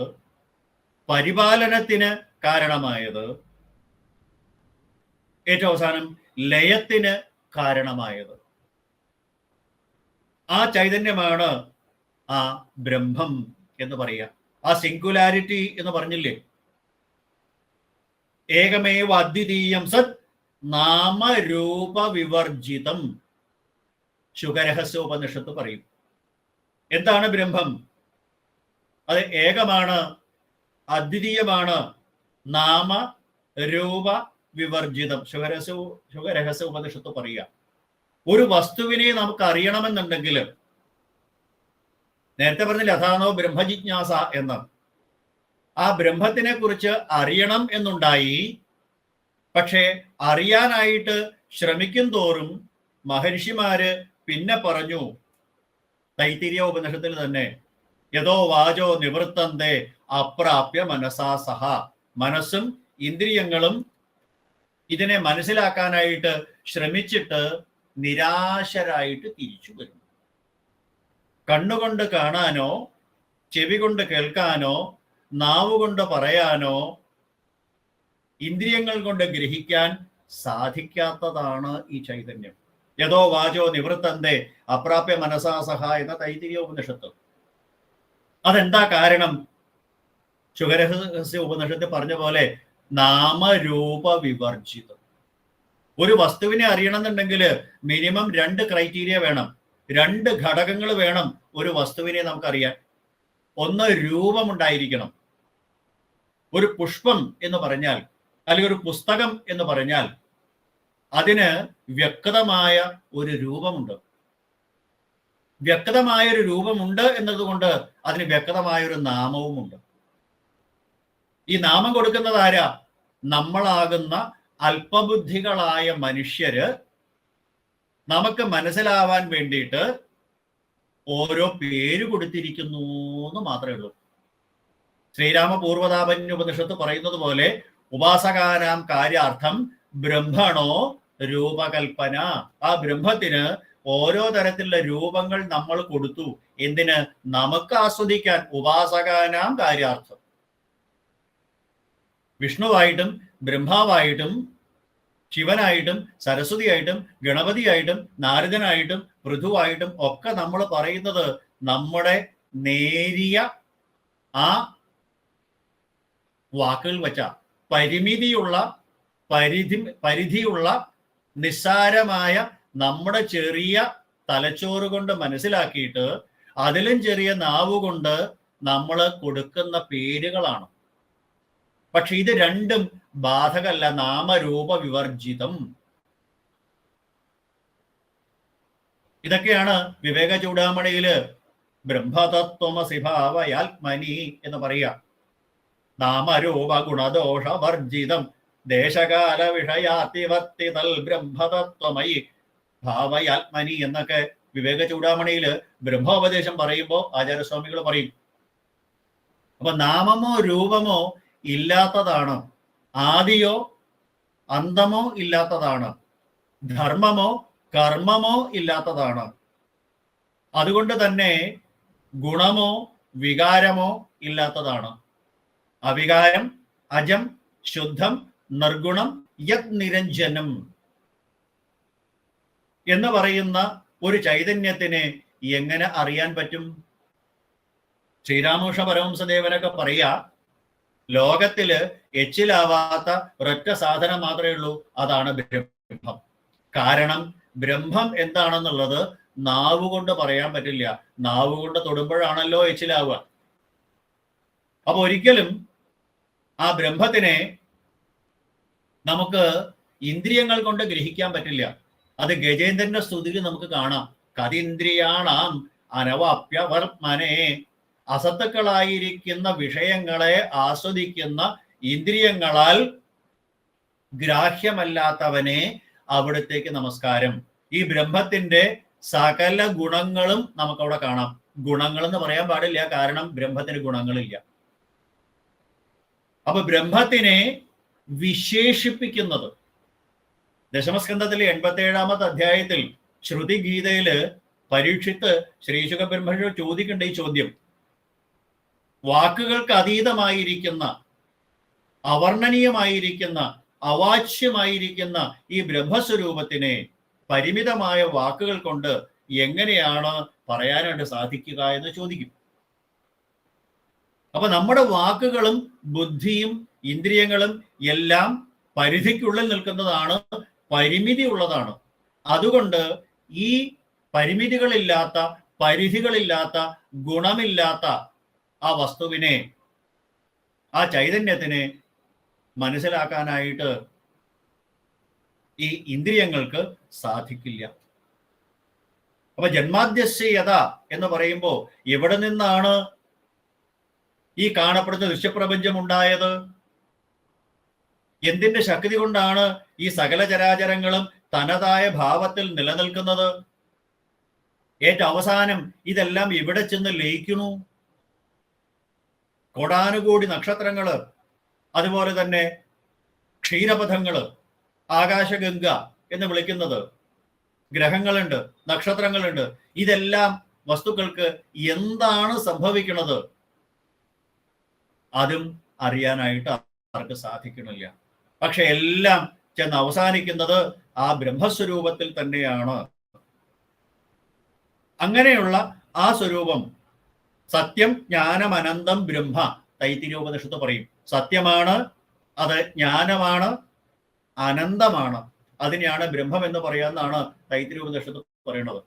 പരിപാലനത്തിന് കാരണമായത്, ഏറ്റവും അവസാനം ലയത്തിന് കാരണമായത് ആ ചൈതന്യമാണ് ആ ബ്രഹ്മം എന്ന് പറയുക. ആ സിംഗുലാരിറ്റി എന്ന് പറഞ്ഞില്ലേ, ഏകമേവ അദ്വിതീയം സത് നാമരൂപ വിവർജിതം. ശുഖരഹസ്യോപനിഷത്ത് പറയും. എന്താണ് ബ്രഹ്മം? അത് ഏകമാണ്, അദ്വിതീയമാണ്, നാമ രൂപ വിവർജിതം. ശുഖരഹസ്യ ഉപനിഷത്ത് പറയുക. ഒരു വസ്തുവിനെ നമുക്ക് അറിയണമെന്നുണ്ടെങ്കിൽ, നേരത്തെ പറഞ്ഞില്ല അഥാനോ ബ്രഹ്മജിജ്ഞാസ എന്ന്, ആ ബ്രഹ്മത്തിനെ കുറിച്ച് അറിയണം എന്നുണ്ടായി. പക്ഷേ അറിയാനായിട്ട് ശ്രമിക്കും തോറും മഹർഷിമാര് പിന്നെ പറഞ്ഞു, തൈത്തിരീയ ഉപനിഷത്തിൽ തന്നെ, യഥോ വാചോ നിവൃത്തന്തേ അപ്രാപ്യ മനസാ സഹ. മനസ്സും ഇന്ദ്രിയങ്ങളും ഇതിനെ മനസ്സിലാക്കാനായിട്ട് ശ്രമിച്ചിട്ട് നിരാശരായിട്ട് തിരിച്ചു വരും. കണ്ണുകൊണ്ട് കാണാനോ ചെവി കൊണ്ട് കേൾക്കാനോ നാവുകൊണ്ട് പറയാനോ ഇന്ദ്രിയങ്ങൾ കൊണ്ട് ഗ്രഹിക്കാൻ സാധിക്കാത്തതാണ് ഈ ചൈതന്യം. യഥോ വാചോ നിവൃത്തന്തേ അപ്രാപ്യ മനസാ സഹ എന്ന തൈത്തിരീയ ഉപനിഷത്ത്. അതെന്താ കാരണം? ശുഗരഹസ്യ ഉപനിഷത്ത് പറഞ്ഞ പോലെ നാമരൂപ വിവർജിതം. ഒരു വസ്തുവിനെ അറിയണമെന്നുണ്ടെങ്കിൽ മിനിമം 2 ക്രൈറ്റീരിയ വേണം, 2 ഘടകങ്ങൾ വേണം ഒരു വസ്തുവിനെ നമുക്കറിയാൻ. ഒന്ന്, രൂപമുണ്ടായിരിക്കണം. ഒരു പുഷ്പം എന്ന് പറഞ്ഞാൽ അല്ലെങ്കിൽ ഒരു പുസ്തകം എന്ന് പറഞ്ഞാൽ അതിന് വ്യക്തമായ ഒരു രൂപമുണ്ട്. വ്യക്തമായ ഒരു രൂപമുണ്ട് എന്നതുകൊണ്ട് അതിന് വ്യക്തമായ ഒരു നാമവുമുണ്ട്. ഈ നാമം കൊടുക്കുന്നത് ആരാ? നമ്മളാകുന്ന അല്പബുദ്ധികളായ മനുഷ്യര് നമുക്ക് മനസ്സിലാവാൻ വേണ്ടിയിട്ട് ഓരോ പേര് കൊടുത്തിരിക്കുന്നു എന്ന് മാത്രമേ ഉള്ളൂ. ശ്രീരാമ പൂർവതാപന്യ ഉപനിഷത്ത് പറയുന്നത് പോലെ ഉപാസകാനാം കാര്യാർത്ഥം ബ്രഹ്മണോ രൂപകൽപ്പന. ആ ബ്രഹ്മത്തിന് ഓരോ തരത്തിലുള്ള രൂപങ്ങൾ നമ്മൾ കൊടുത്തു. എന്തിന്? നമുക്ക് ആസ്വദിക്കാൻ. ഉപാസകാനാം കാര്യാർത്ഥം. വിഷ്ണുവായിട്ടും ബ്രഹ്മാവായിട്ടും ശിവനായിട്ടും സരസ്വതിയായിട്ടും ഗണപതിയായിട്ടും നാരദനായിട്ടും പൃഥുവായിട്ടും ഒക്കെ നമ്മൾ പറയുന്നത് നമ്മുടെ നേരിയ ആ വാക്കുകൾ വച്ച പരിധിയുള്ള നിസ്സാരമായ നമ്മുടെ ചെറിയ തലച്ചോറ് കൊണ്ട് മനസ്സിലാക്കിയിട്ട് അതിലും ചെറിയ നാവുകൊണ്ട് നമ്മൾ കൊടുക്കുന്ന പേരുകളാണ്. പക്ഷെ ഇത് രണ്ടും ബാധകല്ല. നാമരൂപ വിവർജിതം. ഇതൊക്കെയാണ് വിവേക ചൂടാമണിയില് ബ്രഹ്മതത്വമസി ഭാവയാത്മനി എന്ന് പറയുക. നാമരൂപ ഗുണദോഷ വർജിതം ദേശകാല വിഷയാതിവർത്തിതൽ ബ്രഹ്മതത്വമയി ഭാവയാത്മനി എന്നൊക്കെ വിവേക ചൂടാമണിയില് ബ്രഹ്മോപദേശം പറയുമ്പോൾ ആചാര്യസ്വാമികൾ പറയും. അപ്പൊ നാമമോ രൂപമോ ഇല്ലാത്തതാണ്, ആദിയോ അന്തമോ ഇല്ലാത്തതാണ്, ധർമ്മമോ കർമ്മമോ ഇല്ലാത്തതാണ്. അതുകൊണ്ട് തന്നെ ഗുണമോ വികാരമോ ഇല്ലാത്തതാണ്. അവികാരം, അജം, ശുദ്ധം, നിർഗുണം, യത് നിരഞ്ജനം എന്ന് പറയുന്ന ഒരു ചൈതന്യത്തിനെ എങ്ങനെ അറിയാൻ പറ്റും? ശ്രീരാമകൃഷ്ണ പരമഹംസദേവനൊക്കെ പറയാ, ലോകത്തില് എച്ചിലാവാത്ത ഒരൊറ്റ സാധനം മാത്രമേ ഉള്ളൂ, അതാണ് ബ്രഹ്മം. കാരണം ബ്രഹ്മം എന്താണെന്നുള്ളത് നാവ് കൊണ്ട് പറയാൻ പറ്റില്ല. നാവ് കൊണ്ട് തൊടുമ്പോഴാണല്ലോ എച്ചിലാവുക. അപ്പൊ ഒരിക്കലും ആ ബ്രഹ്മത്തിനെ നമുക്ക് ഇന്ദ്രിയങ്ങൾ കൊണ്ട് ഗ്രഹിക്കാൻ പറ്റില്ല. അത് ഗജേന്ദ്രന്റെ സ്തുതിയിൽ നമുക്ക് കാണാം. കതീന്ദ്രിയാണാം അനവാപ്യവർമ്മനെ. അസത്തുക്കളായിരിക്കുന്ന വിഷയങ്ങളെ ആസ്വദിക്കുന്ന ഇന്ദ്രിയങ്ങളാൽ ഗ്രാഹ്യമല്ലാത്തവനെ അവിടത്തേക്ക് നമസ്കാരം. ഈ ബ്രഹ്മത്തിന്റെ സകല ഗുണങ്ങളും നമുക്കവിടെ കാണാം. ഗുണങ്ങൾ എന്ന് പറയാൻ പാടില്ല, കാരണം ബ്രഹ്മത്തിന് ഗുണങ്ങളില്ല. അപ്പൊ ബ്രഹ്മത്തിനെ വിശേഷിപ്പിക്കുന്നത് ദശമസ്കന്ധത്തിലെ 87-ാമത്തെ അധ്യായത്തിൽ ശ്രുതി ഗീതയില് പരീക്ഷിത്ത് ശ്രീശുക ബ്രഹ്മനോട് ചോദിക്കേണ്ട ഈ ചോദ്യം, വാക്കുകൾക്ക് അതീതമായിരിക്കുന്ന അവർണ്ണനീയമായിരിക്കുന്ന അവാച്യമായിരിക്കുന്ന ഈ ബ്രഹ്മസ്വരൂപത്തിനെ പരിമിതമായ വാക്കുകൾ കൊണ്ട് എങ്ങനെയാണ് പറയാനായിട്ട് സാധിക്കുക എന്ന് ചോദിക്കും. അപ്പൊ നമ്മുടെ വാക്കുകളും ബുദ്ധിയും ഇന്ദ്രിയങ്ങളും എല്ലാം പരിധിക്കുള്ളിൽ നിൽക്കുന്നതാണ്, പരിമിതി ഉള്ളതാണ്. അതുകൊണ്ട് ഈ പരിമിതികളില്ലാത്ത, പരിധികളില്ലാത്ത, ഗുണമില്ലാത്ത ആ വസ്തുവിനെ, ആ ചൈതന്യത്തിനെ മനസ്സിലാക്കാനായിട്ട് ഈ ഇന്ദ്രിയങ്ങൾക്ക് സാധിക്കില്ല. അപ്പൊ ജന്മാദ്യസ്യത എന്ന് പറയുമ്പോൾ എവിടെ നിന്നാണ് ഈ കാണപ്പെടുന്ന ദൃശ്യപ്രപഞ്ചം ഉണ്ടായത്? എന്തിന്റെ ശക്തി കൊണ്ടാണ് ഈ സകല ചരാചരങ്ങളും തനതായ ഭാവത്തിൽ നിലനിൽക്കുന്നത്? ഏറ്റവും അവസാനം ഇതെല്ലാം എവിടെ ചെന്ന് ലയിക്കുന്നു? കോടാനുകോടി നക്ഷത്രങ്ങള്, അതുപോലെ തന്നെ ക്ഷീരപഥങ്ങള്, ആകാശഗംഗ എന്ന് വിളിക്കുന്നത്, ഗ്രഹങ്ങളുണ്ട്, നക്ഷത്രങ്ങളുണ്ട്. ഇതെല്ലാം വസ്തുക്കൾക്ക് എന്താണ് സംഭവിക്കുന്നത് അതും അറിയാനായിട്ട് ആർക്ക് സാധിക്കണില്ല. പക്ഷെ എല്ലാം ചെന്ന് അവസാനിക്കുന്നത് ആ ബ്രഹ്മസ്വരൂപത്തിൽ തന്നെയാണ്. അങ്ങനെയുള്ള ആ സ്വരൂപം സത്യം ജ്ഞാനം അനന്തം ബ്രഹ്മ, തൈത്തിരീയോപനിഷത്ത് പറയും. സത്യമാണ്, അത് ജ്ഞാനമാണ്, അനന്തമാണ്, അതിനെയാണ് ബ്രഹ്മം എന്ന് പറയാമെന്നാണ് തൈത്തിരീയോപനിഷത്ത് പറയുന്നത്.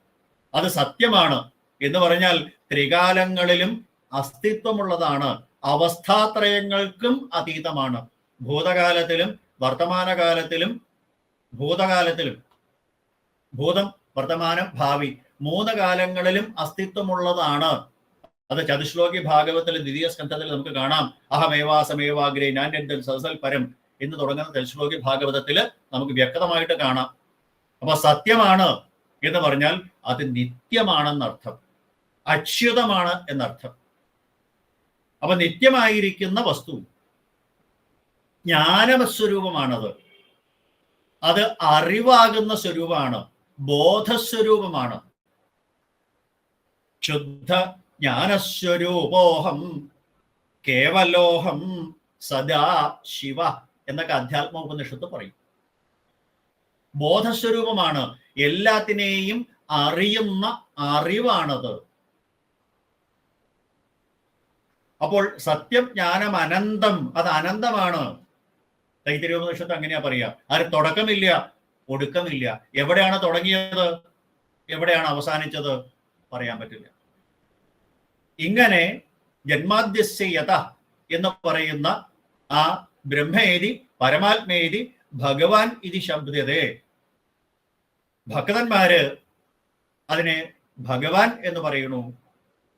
അത് സത്യമാണ് എന്ന് പറഞ്ഞാൽ ത്രികാലങ്ങളിലും അസ്തിത്വമുള്ളതാണ്, അവസ്ഥാത്രയങ്ങൾക്കും അതീതമാണ്. ഭൂതകാലത്തിലും വർത്തമാനകാലത്തിലും ഭൂതം, വർത്തമാനം, ഭാവി 3 കാലങ്ങളിലും അസ്തിത്വമുള്ളതാണ്. അത് ചതുശ്ലോകി ഭാഗവത്തിലെ ദ്വിതീയ സ്കന്ധത്തിൽ നമുക്ക് കാണാം. അഹമേവാസമേവാഗ്രേ ഞാൻ സദസൽ പരം എന്ന് തുടങ്ങുന്ന ചതുശ്ലോകി ഭാഗവതത്തിൽ നമുക്ക് വ്യക്തമായിട്ട് കാണാം. അപ്പൊ സത്യമാണ് എന്ന് പറഞ്ഞാൽ അത് നിത്യമാണെന്നർത്ഥം, അച്യുതമാണ് എന്നർത്ഥം. അപ്പൊ നിത്യമായിരിക്കുന്ന വസ്തു ജ്ഞാനസ്വരൂപമാണത്. അത് അറിവാകുന്ന സ്വരൂപമാണ്, ബോധസ്വരൂപമാണ്. ശുദ്ധ ജ്ഞാനസ്വരൂപോഹം കേവലോഹം സദാ ശിവ എന്നൊക്കെ അധ്യാത്മോപനിഷത്ത് പറയും. ബോധസ്വരൂപമാണ്, എല്ലാത്തിനെയും അറിയുന്ന അറിവാണത്. അപ്പോൾ സത്യം ജ്ഞാനം അനന്തം, അത് അനന്തമാണ്. തൈത്തിരീയോപനിഷത്ത് അങ്ങനെയാ പറയാ. അതിന് തുടക്കമില്ല, ഒടുക്കമില്ല. എവിടെയാണ് തുടങ്ങിയത്, എവിടെയാണ് അവസാനിച്ചത് പറയാൻ പറ്റില്ല. ഇങ്ങനെ ജന്മാദ്യസ്യത എന്ന് പറയുന്ന ആ ബ്രഹ്മേതി പരമാത്മേതി ഭഗവാൻ ഇതി ശബ്ദതേ, ഭക്തന്മാര് അതിനെ ഭഗവാൻ എന്ന് പറയുന്നു,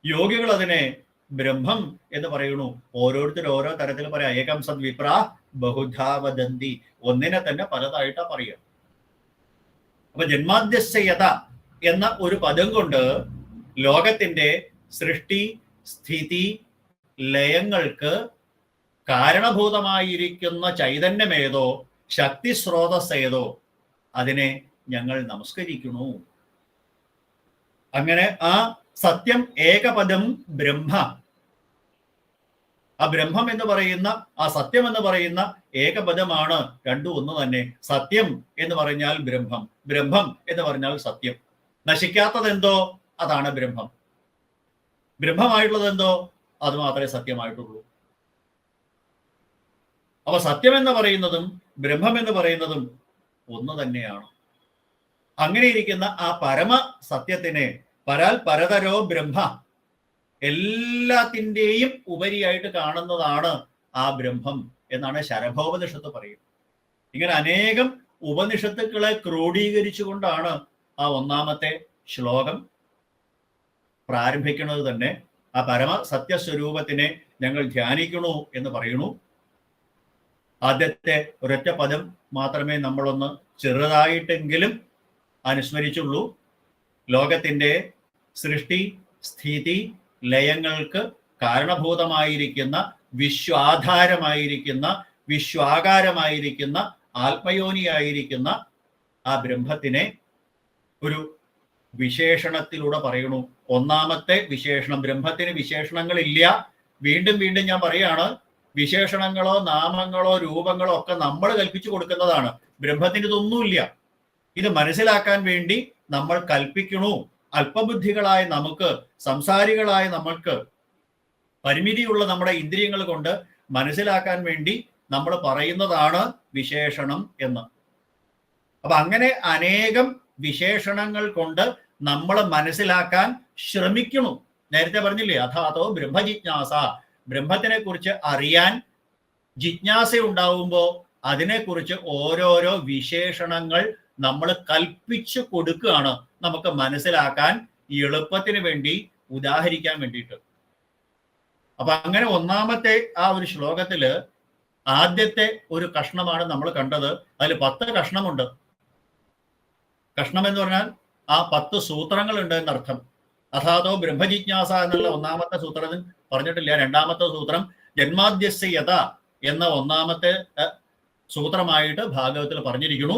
യോഗികൾ അതിനെ ബ്രഹ്മം എന്ന് പറയുന്നു. ഓരോരുത്തർ ഓരോ തരത്തിൽ പറയാം. ഏകം സദ് വിപ്രാ ബഹുധാ വദന്തി, ഒന്നിനെ തന്നെ പലതായിട്ടാ പറയുക. അപ്പൊ ജന്മാദ്യസ്യത എന്ന ഒരു പദം കൊണ്ട് ലോകത്തിന്റെ സൃഷ്ടി സ്ഥിതി ലയങ്ങൾക്ക് കാരണഭൂതമായിരിക്കുന്ന ചൈതന്യമേതോ ശക്തി സ്രോതസ്സേതോ അതിനെ ഞങ്ങൾ നമസ്കരിക്കുന്നു. അങ്ങനെ ആ സത്യം ഏകപദം ബ്രഹ്മ, ആ ബ്രഹ്മം എന്ന് പറയുന്ന ആ സത്യം എന്ന് പറയുന്ന ഏകപദമാണ്, രണ്ടും ഒന്ന് തന്നെ. സത്യം എന്ന് പറഞ്ഞാൽ ബ്രഹ്മം, ബ്രഹ്മം എന്ന് പറഞ്ഞാൽ സത്യം. നശിക്കാത്തത് എന്തോ അതാണ് ബ്രഹ്മം, ബ്രഹ്മമായിട്ടുള്ളത് എന്തോ അത് മാത്രമേ സത്യമായിട്ടുള്ളൂ. അപ്പൊ സത്യം എന്ന് പറയുന്നതും ബ്രഹ്മം എന്ന് പറയുന്നതും ഒന്ന് തന്നെയാണ്. അങ്ങനെ ഇരിക്കുന്ന ആ പരമ സത്യത്തിനെ പരാൽ പരതരോ ബ്രഹ്മ, എല്ലാത്തിൻ്റെയും ഉപരിയായിട്ട് കാണുന്നതാണ് ആ ബ്രഹ്മം എന്നാണ് ശരഭോപനിഷത്ത് പറയും. ഇങ്ങനെ അനേകം ഉപനിഷത്തുക്കളെ ക്രോഡീകരിച്ചുകൊണ്ടാണ് ആ ഒന്നാമത്തെ ശ്ലോകം പ്രാരംഭിക്കുന്നത് തന്നെ. ആ പരമ സത്യസ്വരൂപത്തിനെ ഞങ്ങൾ ധ്യാനിക്കണു എന്ന് പറയുന്നു. ആദ്യത്തെ ഒരൊറ്റ പദം മാത്രമേ നമ്മളൊന്ന് ചെറുതായിട്ടെങ്കിലും അനുസ്മരിച്ചുള്ളൂ. ലോകത്തിൻ്റെ സൃഷ്ടി സ്ഥിതി ലയങ്ങൾക്ക് കാരണഭൂതമായിരിക്കുന്ന വിശ്വാധാരമായിരിക്കുന്ന വിശ്വാകാരമായിരിക്കുന്ന ആത്മയോനിയായിരിക്കുന്ന ആ ബ്രഹ്മത്തിനെ ഒരു വിശേഷണത്തിലൂടെ പറയണു. ഒന്നാമത്തെ വിശേഷണം, ബ്രഹ്മത്തിന് വിശേഷണങ്ങളില്ല. വീണ്ടും വീണ്ടും ഞാൻ പറയാണ്, വിശേഷണങ്ങളോ നാമങ്ങളോ രൂപങ്ങളോ ഒക്കെ നമ്മൾ കൽപ്പിച്ചു കൊടുക്കുന്നതാണ്. ബ്രഹ്മത്തിന് ഇതൊന്നുമില്ല. ഇത് മനസ്സിലാക്കാൻ വേണ്ടി നമ്മൾ കൽപ്പിക്കണു. അല്പബുദ്ധികളായ നമുക്ക്, സംസാരികളായ നമ്മൾക്ക്, പരിമിതിയുള്ള നമ്മുടെ ഇന്ദ്രിയങ്ങൾ കൊണ്ട് മനസ്സിലാക്കാൻ വേണ്ടി നമ്മൾ പറയുന്നതാണ് വിശേഷണം എന്ന്. അപ്പൊ അങ്ങനെ അനേകം വിശേഷണങ്ങൾ കൊണ്ട് നമ്മൾ മനസ്സിലാക്കാൻ ശ്രമിക്കണം. നേരത്തെ പറഞ്ഞില്ലേ, അഥാതോ ബ്രഹ്മജിജ്ഞാസ, ബ്രഹ്മത്തിനെ കുറിച്ച് അറിയാൻ ജിജ്ഞാസ ഉണ്ടാവുമ്പോൾ അതിനെക്കുറിച്ച് ഓരോരോ വിശേഷണങ്ങൾ നമ്മൾ കൽപ്പിച്ചു കൊടുക്കുകയാണ്, നമുക്ക് മനസ്സിലാക്കാൻ എളുപ്പത്തിന് വേണ്ടി, ഉദാഹരിക്കാൻ വേണ്ടിയിട്ട്. അപ്പൊ അങ്ങനെ ഒന്നാമത്തെ ആ ഒരു ശ്ലോകത്തില് ആദ്യത്തെ ഒരു കഷ്ണമാണ് നമ്മൾ കണ്ടത്. അതിൽ 10 കഷ്ണമുണ്ട്. കഷ്ണം എന്ന് പറഞ്ഞാൽ ആ 10 സൂത്രങ്ങളുണ്ട് എന്നർത്ഥം. അഥാതോ ബ്രഹ്മജിജ്ഞാസ എന്നുള്ള ഒന്നാമത്തെ സൂത്രത്തിൽ പറഞ്ഞിട്ടില്ല. രണ്ടാമത്തെ സൂത്രം ജന്മാദ്യസ്യ യഥ എന്ന ഒന്നാമത്തെ സൂത്രമായിട്ട് ഭാഗവത്തിൽ പറഞ്ഞിരിക്കുന്നു.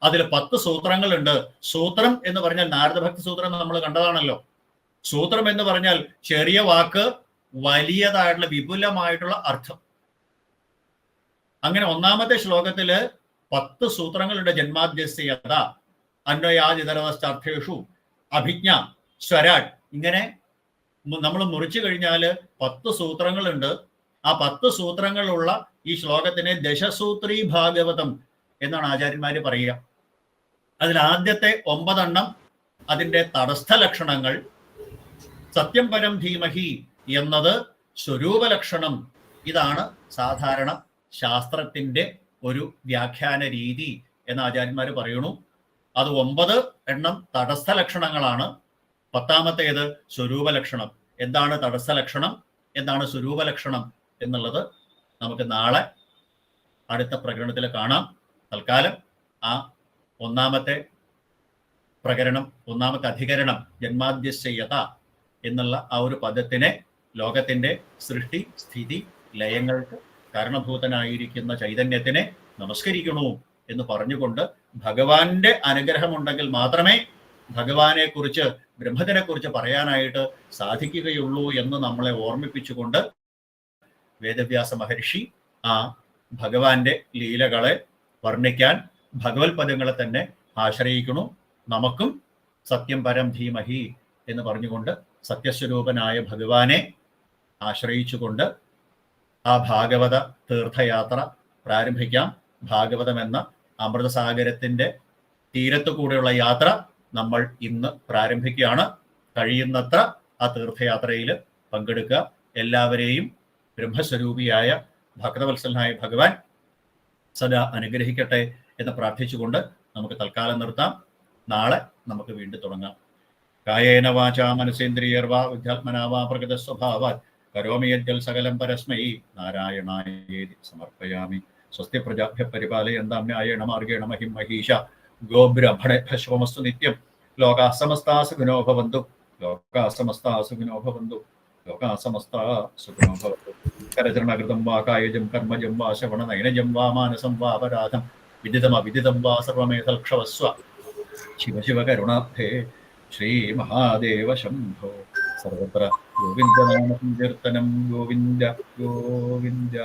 അതിൽ 10 സൂത്രങ്ങളുണ്ട്. സൂത്രം എന്ന് പറഞ്ഞാൽ നാരദഭക്തി സൂത്രം നമ്മൾ കണ്ടതാണല്ലോ. സൂത്രം എന്ന് പറഞ്ഞാൽ ചെറിയ വാക്ക്, വലിയതായിട്ടുള്ള വിപുലമായിട്ടുള്ള അർത്ഥം. അങ്ങനെ ഒന്നാമത്തെ ശ്ലോകത്തില് 10 സൂത്രങ്ങളുണ്ട്. ജന്മാദ്യസ്യ യഥ, അന്വയാദിതരവസ്ഥാർത്ഥേഷു, അഭിജ്ഞ, സ്വരാട്. ഇങ്ങനെ നമ്മൾ മുറിച്ചു കഴിഞ്ഞാൽ 10 സൂത്രങ്ങളുണ്ട്. ആ 10 സൂത്രങ്ങളുള്ള ഈ ശ്ലോകത്തിനെ ദശസൂത്രീ ഭാഗവതം എന്നാണ് ആചാര്യന്മാര് പറയുക. അതിൽ ആദ്യത്തെ 9 എണ്ണം അതിൻ്റെ തടസ്ഥ ലക്ഷണങ്ങൾ. സത്യം പരം ധീമഹി എന്നത് സ്വരൂപ ലക്ഷണം. ഇതാണ് സാധാരണ ശാസ്ത്രത്തിന്റെ ഒരു വ്യാഖ്യാന രീതി എന്ന് ആചാര്യന്മാർ പറയുന്നു. അത് 9 എണ്ണം തടസ്ഥ ലക്ഷണങ്ങളാണ്. 10ാമത്തേത് സ്വരൂപ ലക്ഷണം. എന്താണ് തടസ്ഥ ലക്ഷണം, എന്താണ് സ്വരൂപ ലക്ഷണം എന്നുള്ളത് നമുക്ക് നാളെ അടുത്ത പ്രകരണത്തിൽ കാണാം. തൽക്കാലം ആ ഒന്നാമത്തെ പ്രകരണം, ഒന്നാമത്തെ അധികരണം ജന്മാദ്യസ്യ യഥ എന്നുള്ള ആ ഒരു പദത്തിനെ ലോകത്തിന്റെ സൃഷ്ടി സ്ഥിതി ലയങ്ങൾക്ക് കാരണഭൂതനായിരിക്കുന്ന ചൈതന്യത്തിനെ നമസ്കരിക്കണു എന്ന് പറഞ്ഞുകൊണ്ട് ഭഗവാന്റെ അനുഗ്രഹമുണ്ടെങ്കിൽ മാത്രമേ ഭഗവാനെ കുറിച്ച്, ബ്രഹ്മത്തിനെ കുറിച്ച് പറയാനായിട്ട് സാധിക്കുകയുള്ളൂ എന്ന് നമ്മളെ ഓർമ്മിപ്പിച്ചുകൊണ്ട് വേദവ്യാസ മഹർഷി ആ ഭഗവാന്റെ ലീലകളെ വർണ്ണിക്കാൻ ഭഗവത് പദങ്ങളെ തന്നെ ആശ്രയിക്കുന്നു. നമുക്കും സത്യം പരം ധീമഹി എന്ന് പറഞ്ഞുകൊണ്ട് സത്യസ്വരൂപനായ ഭഗവാനെ ആശ്രയിച്ചുകൊണ്ട് ആ ഭാഗവത തീർത്ഥയാത്ര പ്രാരംഭിക്കാം. ഭാഗവതം എന്ന അമൃതസാഗരത്തിന്റെ തീരത്തു കൂടെയുള്ള യാത്ര നമ്മൾ ഇന്ന് പ്രാരംഭിക്കുകയാണ്. കഴിയുന്നത്ര ആ തീർത്ഥയാത്രയിൽ പങ്കെടുക്കുക. എല്ലാവരെയും ബ്രഹ്മസ്വരൂപിയായ ഭക്തവത്സലനായ ഭഗവാൻ സദാ അനുഗ്രഹിക്കട്ടെ എന്ന് പ്രാർത്ഥിച്ചുകൊണ്ട് നമുക്ക് തൽക്കാലം നിർത്താം. നാളെ നമുക്ക് വീണ്ടും തുടങ്ങാം. കായേന വാചാ മനസേന്ദ്രിയർവാ വിദ്യാത്മനാ വാ പ്രകൃത സ്വഭാവാത് കരോമി യദ്യൽ സകലം പരസ്മൈ നാരായണായേതി സമർപ്പയാമി. സ്വസ്തി പ്രജാഭ്യ പരിപാലയന്താം ന്യായേണ മാർഗേണ മഹിം മഹീഷ. ഗോബ്രഹ്മണേഭ്യഃ ശുഭമസ്തു നിത്യം. ലോകാഃ സമസ്താഃ സുഖിനോ ഭവന്തു. ലോകാഃ സമസ്താഃ സുഖിനോ ഭവന്തു. ലോകാഃ സമസ്താഃ സുഖിനോ ഭവന്തു. കരചരണകൃതം വാ കായജം കർമ്മജം വാ ശ്രവണനയനജം വാ മാനസം വാ അപരാധം വിദിതം അവിദിതം വാ സർവമേതൽക്ഷവസ്വ. ശിവ ശിവ കരുണാബ്ധേ ശ്രീ മഹാദേവ ശംഭോ. സർവത്ര ഗോവിന്ദനാമ സങ്കീർത്തനം. ഗോവിന്ദ ഗോവിന്ദ.